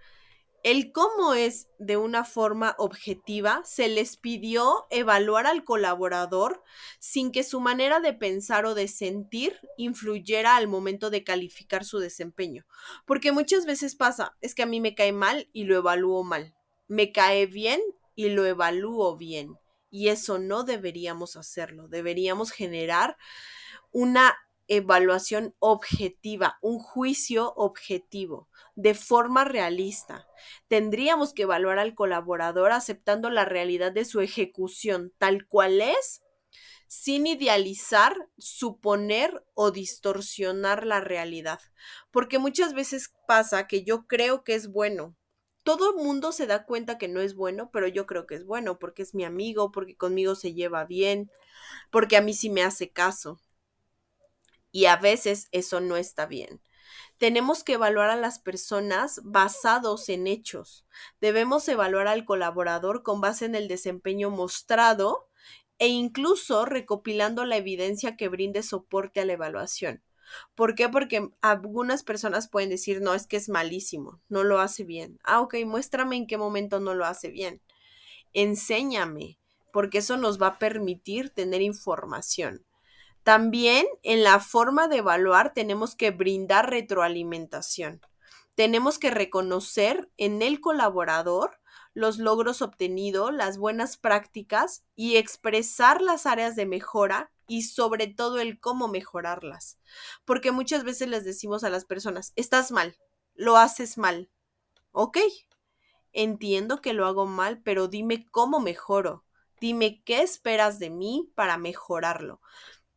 El cómo es de una forma objetiva, se les pidió evaluar al colaborador sin que su manera de pensar o de sentir influyera al momento de calificar su desempeño. Porque muchas veces pasa, es que a mí me cae mal y lo evalúo mal. Me cae bien y lo evalúo bien. Y eso no deberíamos hacerlo. Deberíamos generar una evaluación objetiva, un juicio objetivo, de forma realista. Tendríamos que evaluar al colaborador aceptando la realidad de su ejecución tal cual es, sin idealizar, suponer o distorsionar la realidad. Porque muchas veces pasa que yo creo que es bueno. Todo el mundo se da cuenta que no es bueno, pero yo creo que es bueno porque es mi amigo, porque conmigo se lleva bien, porque a mí sí me hace caso. Y a veces eso no está bien. Tenemos que evaluar a las personas basados en hechos. Debemos evaluar al colaborador con base en el desempeño mostrado e incluso recopilando la evidencia que brinde soporte a la evaluación. ¿Por qué? Porque algunas personas pueden decir, no, es que es malísimo, no lo hace bien. Ah, ok, muéstrame en qué momento no lo hace bien. Enséñame, porque eso nos va a permitir tener información. También en la forma de evaluar tenemos que brindar retroalimentación. Tenemos que reconocer en el colaborador los logros obtenidos, las buenas prácticas y expresar las áreas de mejora y sobre todo el cómo mejorarlas. Porque muchas veces les decimos a las personas, estás mal, lo haces mal. Ok, entiendo que lo hago mal, pero dime cómo mejoro. Dime qué esperas de mí para mejorarlo.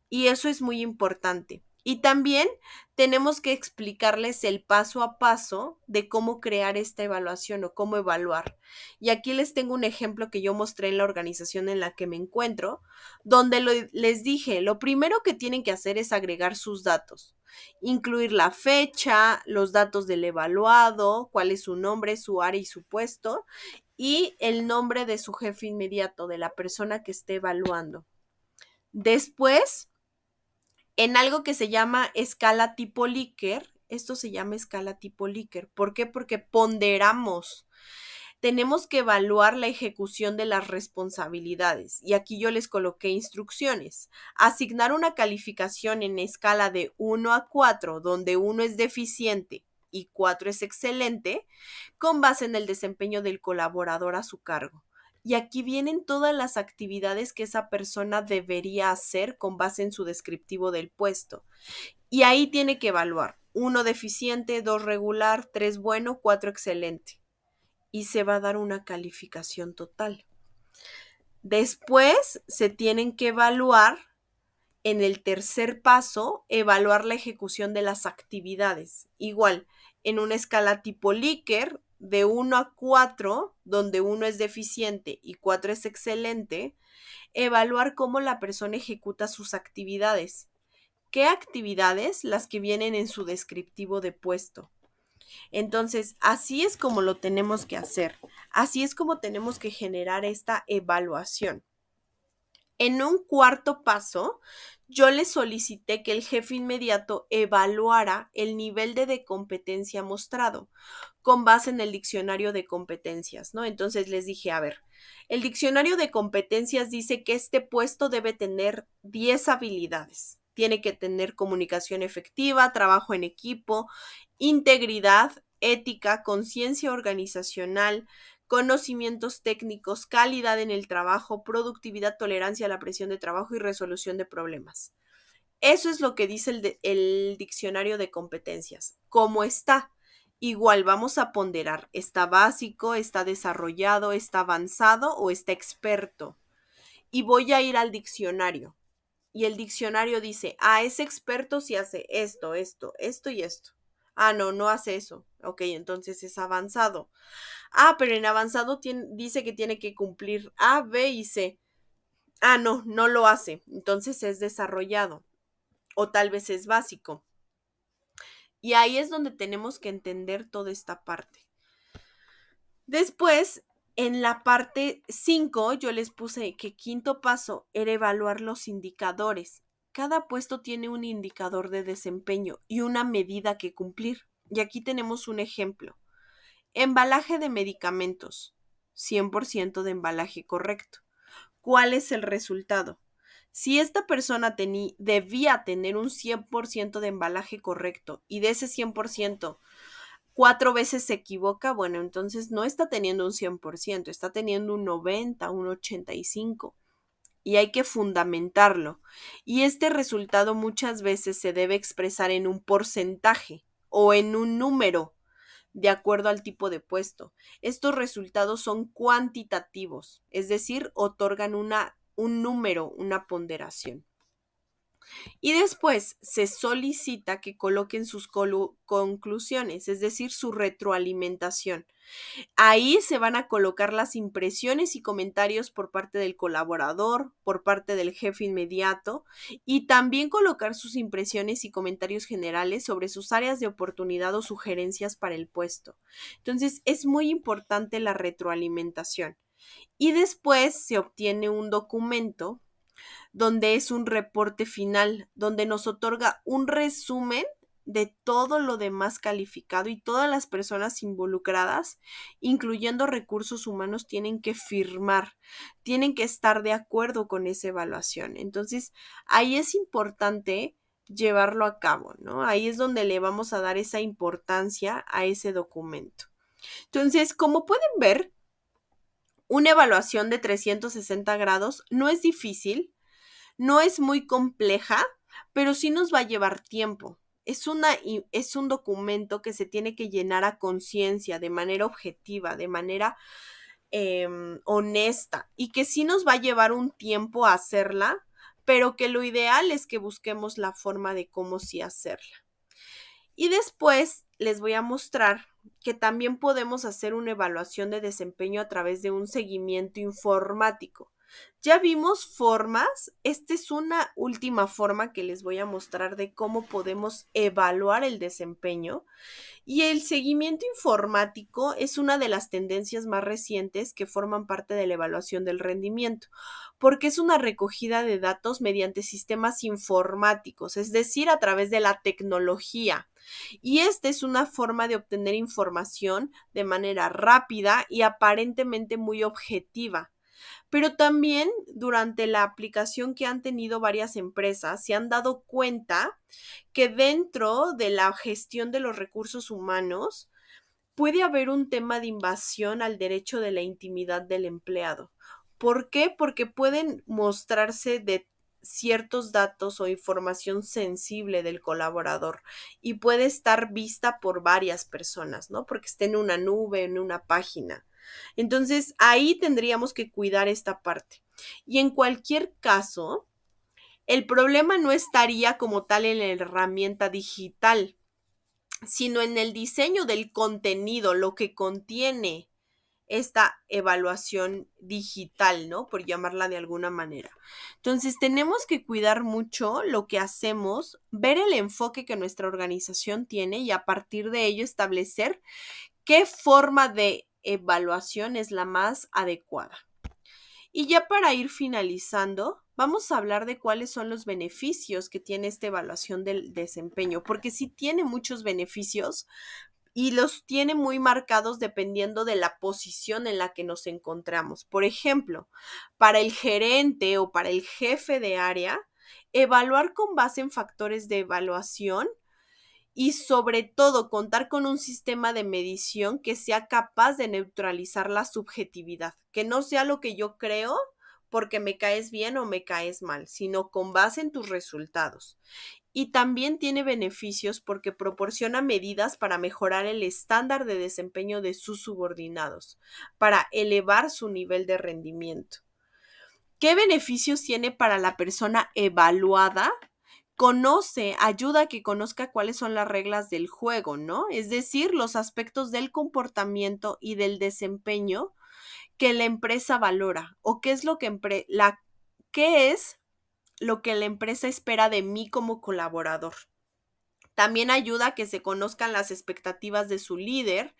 Y eso es muy importante. Y también tenemos que explicarles el paso a paso de cómo crear esta evaluación o cómo evaluar. Y aquí les tengo un ejemplo que yo mostré en la organización en la que me encuentro, donde les dije, lo primero que tienen que hacer es agregar sus datos, incluir la fecha, los datos del evaluado, cuál es su nombre, su área y su puesto, y el nombre de su jefe inmediato, de la persona que esté evaluando. Después, en algo que se llama escala tipo Likert. Esto se llama escala tipo Likert. ¿Por qué? Porque ponderamos. tenemos que evaluar la ejecución de las responsabilidades. Y aquí yo les coloqué instrucciones. Asignar una calificación en escala de 1 a 4, donde 1 es deficiente y 4 es excelente, con base en el desempeño del colaborador a su cargo. Y aquí vienen todas las actividades que esa persona debería hacer con base en su descriptivo del puesto. Y ahí tiene que evaluar 1 deficiente, 2 regular, 3 bueno, 4 excelente. Y se va a dar una calificación total. Después se tienen que evaluar, en el tercer paso, evaluar la ejecución de las actividades. Igual, en una escala tipo Likert, de 1 a 4, donde 1 es deficiente y 4 es excelente, evaluar cómo la persona ejecuta sus actividades. ¿Qué actividades? Las que vienen en su descriptivo de puesto. Entonces, así es como lo tenemos que hacer. Así es como tenemos que generar esta evaluación. En un cuarto paso, yo le solicité que el jefe inmediato evaluara el nivel de competencia mostrado con base en el diccionario de competencias, ¿no? Entonces les dije, a ver, el diccionario de competencias dice que este puesto debe tener 10 habilidades. Tiene que tener comunicación efectiva, trabajo en equipo, integridad, ética, conciencia organizacional, conocimientos técnicos, calidad en el trabajo, productividad, tolerancia a la presión de trabajo y resolución de problemas. Eso es lo que dice el diccionario de competencias. ¿Cómo está? Igual vamos a ponderar, ¿está básico, está desarrollado, está avanzado o está experto? Y voy a ir al diccionario. Y el diccionario dice, es experto si hace esto, esto, esto y esto. No, no hace eso. Ok, entonces es avanzado. Pero en avanzado dice que tiene que cumplir A, B y C. No, no lo hace. Entonces es desarrollado. O tal vez es básico. Y ahí es donde tenemos que entender toda esta parte. Después, en la parte 5, yo les puse que quinto paso era evaluar los indicadores. Cada puesto tiene un indicador de desempeño y una medida que cumplir. Y aquí tenemos un ejemplo. Embalaje de medicamentos. 100% de embalaje correcto. ¿Cuál es el resultado? Si esta persona debía tener un 100% de embalaje correcto y de ese 100%, 4 veces se equivoca, bueno, entonces no está teniendo un 100%, está teniendo un 90, un 85 y hay que fundamentarlo. Y este resultado muchas veces se debe expresar en un porcentaje o en un número de acuerdo al tipo de puesto. Estos resultados son cuantitativos, es decir, otorgan un número, una ponderación. Y después se solicita que coloquen sus conclusiones, es decir, su retroalimentación. Ahí se van a colocar las impresiones y comentarios por parte del colaborador, por parte del jefe inmediato y también colocar sus impresiones y comentarios generales sobre sus áreas de oportunidad o sugerencias para el puesto. Entonces, es muy importante la retroalimentación. Y después se obtiene un documento donde es un reporte final, donde nos otorga un resumen de todo lo demás calificado y todas las personas involucradas, incluyendo recursos humanos, tienen que firmar, tienen que estar de acuerdo con esa evaluación. Entonces, ahí es importante llevarlo a cabo, ¿no? Ahí es donde le vamos a dar esa importancia a ese documento. Entonces, como pueden ver, una evaluación de 360 grados no es difícil, no es muy compleja, pero sí nos va a llevar tiempo. Es un documento que se tiene que llenar a conciencia, de manera objetiva, de manera honesta, y que sí nos va a llevar un tiempo a hacerla, pero que lo ideal es que busquemos la forma de cómo sí hacerla. Y después les voy a mostrar que también podemos hacer una evaluación de desempeño a través de un seguimiento informático. Ya vimos formas, esta es una última forma que les voy a mostrar de cómo podemos evaluar el desempeño Y el seguimiento informático es una de las tendencias más recientes que forman parte de la evaluación del rendimiento, porque es una recogida de datos mediante sistemas informáticos, es decir, a través de la tecnología. Y esta es una forma de obtener información de manera rápida y aparentemente muy objetiva. Pero también durante la aplicación que han tenido varias empresas, se han dado cuenta que dentro de la gestión de los recursos humanos puede haber un tema de invasión al derecho de la intimidad del empleado. ¿Por qué? Porque pueden mostrarse de ciertos datos o información sensible del colaborador y puede estar vista por varias personas, ¿no? Porque está en una nube, en una página. Entonces, ahí tendríamos que cuidar esta parte. Y en cualquier caso, el problema no estaría como tal en la herramienta digital, sino en el diseño del contenido, lo que contiene esta evaluación digital, ¿no? Por llamarla de alguna manera. Entonces, tenemos que cuidar mucho lo que hacemos, ver el enfoque que nuestra organización tiene y a partir de ello establecer qué forma de evaluación es la más adecuada. Y ya para ir finalizando, vamos a hablar de cuáles son los beneficios que tiene esta evaluación del desempeño, porque sí tiene muchos beneficios y los tiene muy marcados dependiendo de la posición en la que nos encontramos. Por ejemplo, para el gerente o para el jefe de área, evaluar con base en factores de evaluación y sobre todo contar con un sistema de medición que sea capaz de neutralizar la subjetividad, que no sea lo que yo creo porque me caes bien o me caes mal, sino con base en tus resultados. Y también tiene beneficios porque proporciona medidas para mejorar el estándar de desempeño de sus subordinados, para elevar su nivel de rendimiento. ¿Qué beneficios tiene para la persona evaluada? Ayuda a que conozca cuáles son las reglas del juego, ¿no? Es decir, los aspectos del comportamiento y del desempeño que la empresa valora o qué es lo que qué es lo que la empresa espera de mí como colaborador. También ayuda a que se conozcan las expectativas de su líder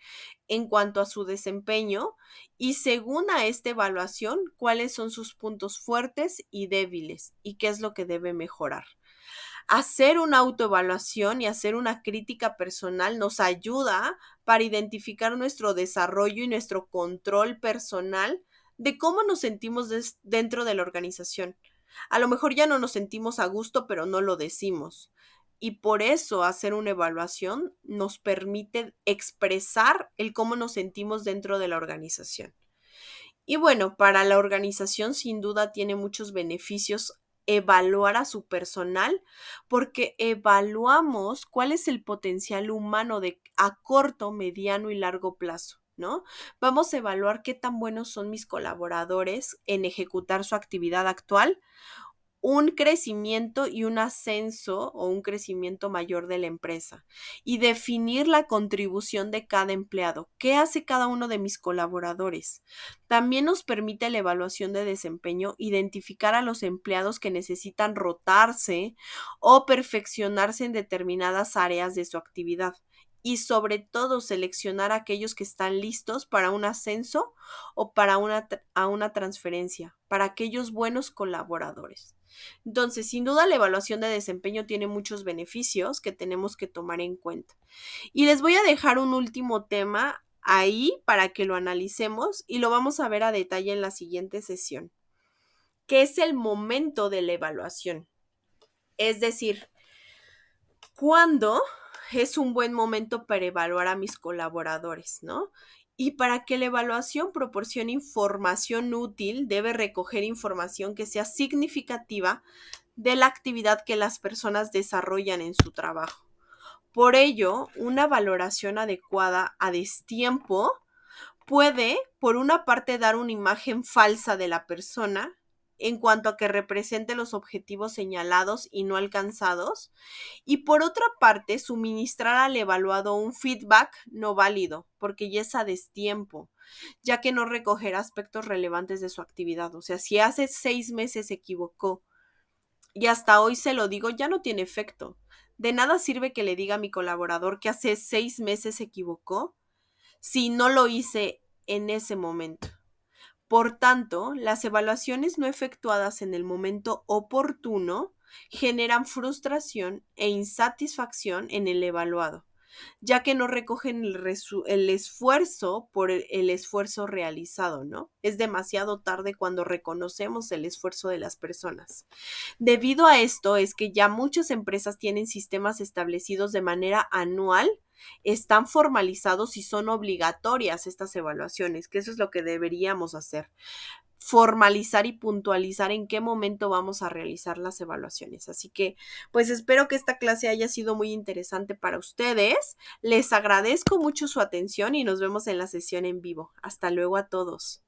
en cuanto a su desempeño y según a esta evaluación, cuáles son sus puntos fuertes y débiles y qué es lo que debe mejorar. Hacer una autoevaluación y hacer una crítica personal nos ayuda para identificar nuestro desarrollo y nuestro control personal de cómo nos sentimos dentro de la organización. A lo mejor ya no nos sentimos a gusto, pero no lo decimos. Y por eso hacer una evaluación nos permite expresar el cómo nos sentimos dentro de la organización. Y bueno, para la organización sin duda tiene muchos beneficios evaluar a su personal porque evaluamos cuál es el potencial humano a corto, mediano y largo plazo, ¿no? Vamos a evaluar qué tan buenos son mis colaboradores en ejecutar su actividad actual, un crecimiento y un ascenso o un crecimiento mayor de la empresa y definir la contribución de cada empleado. ¿Qué hace cada uno de mis colaboradores? También nos permite la evaluación de desempeño identificar a los empleados que necesitan rotarse o perfeccionarse en determinadas áreas de su actividad y sobre todo seleccionar a aquellos que están listos para un ascenso o para una transferencia, para aquellos buenos colaboradores. Entonces, sin duda, la evaluación de desempeño tiene muchos beneficios que tenemos que tomar en cuenta. Y les voy a dejar un último tema ahí para que lo analicemos y lo vamos a ver a detalle en la siguiente sesión, que es el momento de la evaluación. Es decir, ¿cuándo es un buen momento para evaluar a mis colaboradores, ¿no? Y para que la evaluación proporcione información útil, debe recoger información que sea significativa de la actividad que las personas desarrollan en su trabajo. Por ello, una valoración adecuada a destiempo puede, por una parte, dar una imagen falsa de la persona en cuanto a que represente los objetivos señalados y no alcanzados, y por otra parte, suministrar al evaluado un feedback no válido, porque ya es a destiempo, ya que no recogerá aspectos relevantes de su actividad. O sea, si hace 6 meses se equivocó y hasta hoy se lo digo, ya no tiene efecto. De nada sirve que le diga a mi colaborador que hace 6 meses se equivocó si no lo hice en ese momento. Por tanto, las evaluaciones no efectuadas en el momento oportuno generan frustración e insatisfacción en el evaluado, ya que no recogen el esfuerzo por el esfuerzo realizado, ¿no? Es demasiado tarde cuando reconocemos el esfuerzo de las personas. Debido a esto es que ya muchas empresas tienen sistemas establecidos de manera anual, están formalizados y son obligatorias estas evaluaciones, que eso es lo que deberíamos hacer, formalizar y puntualizar en qué momento vamos a realizar las evaluaciones. Así que, pues espero que esta clase haya sido muy interesante para ustedes. Les agradezco mucho su atención y nos vemos en la sesión en vivo. Hasta luego a todos.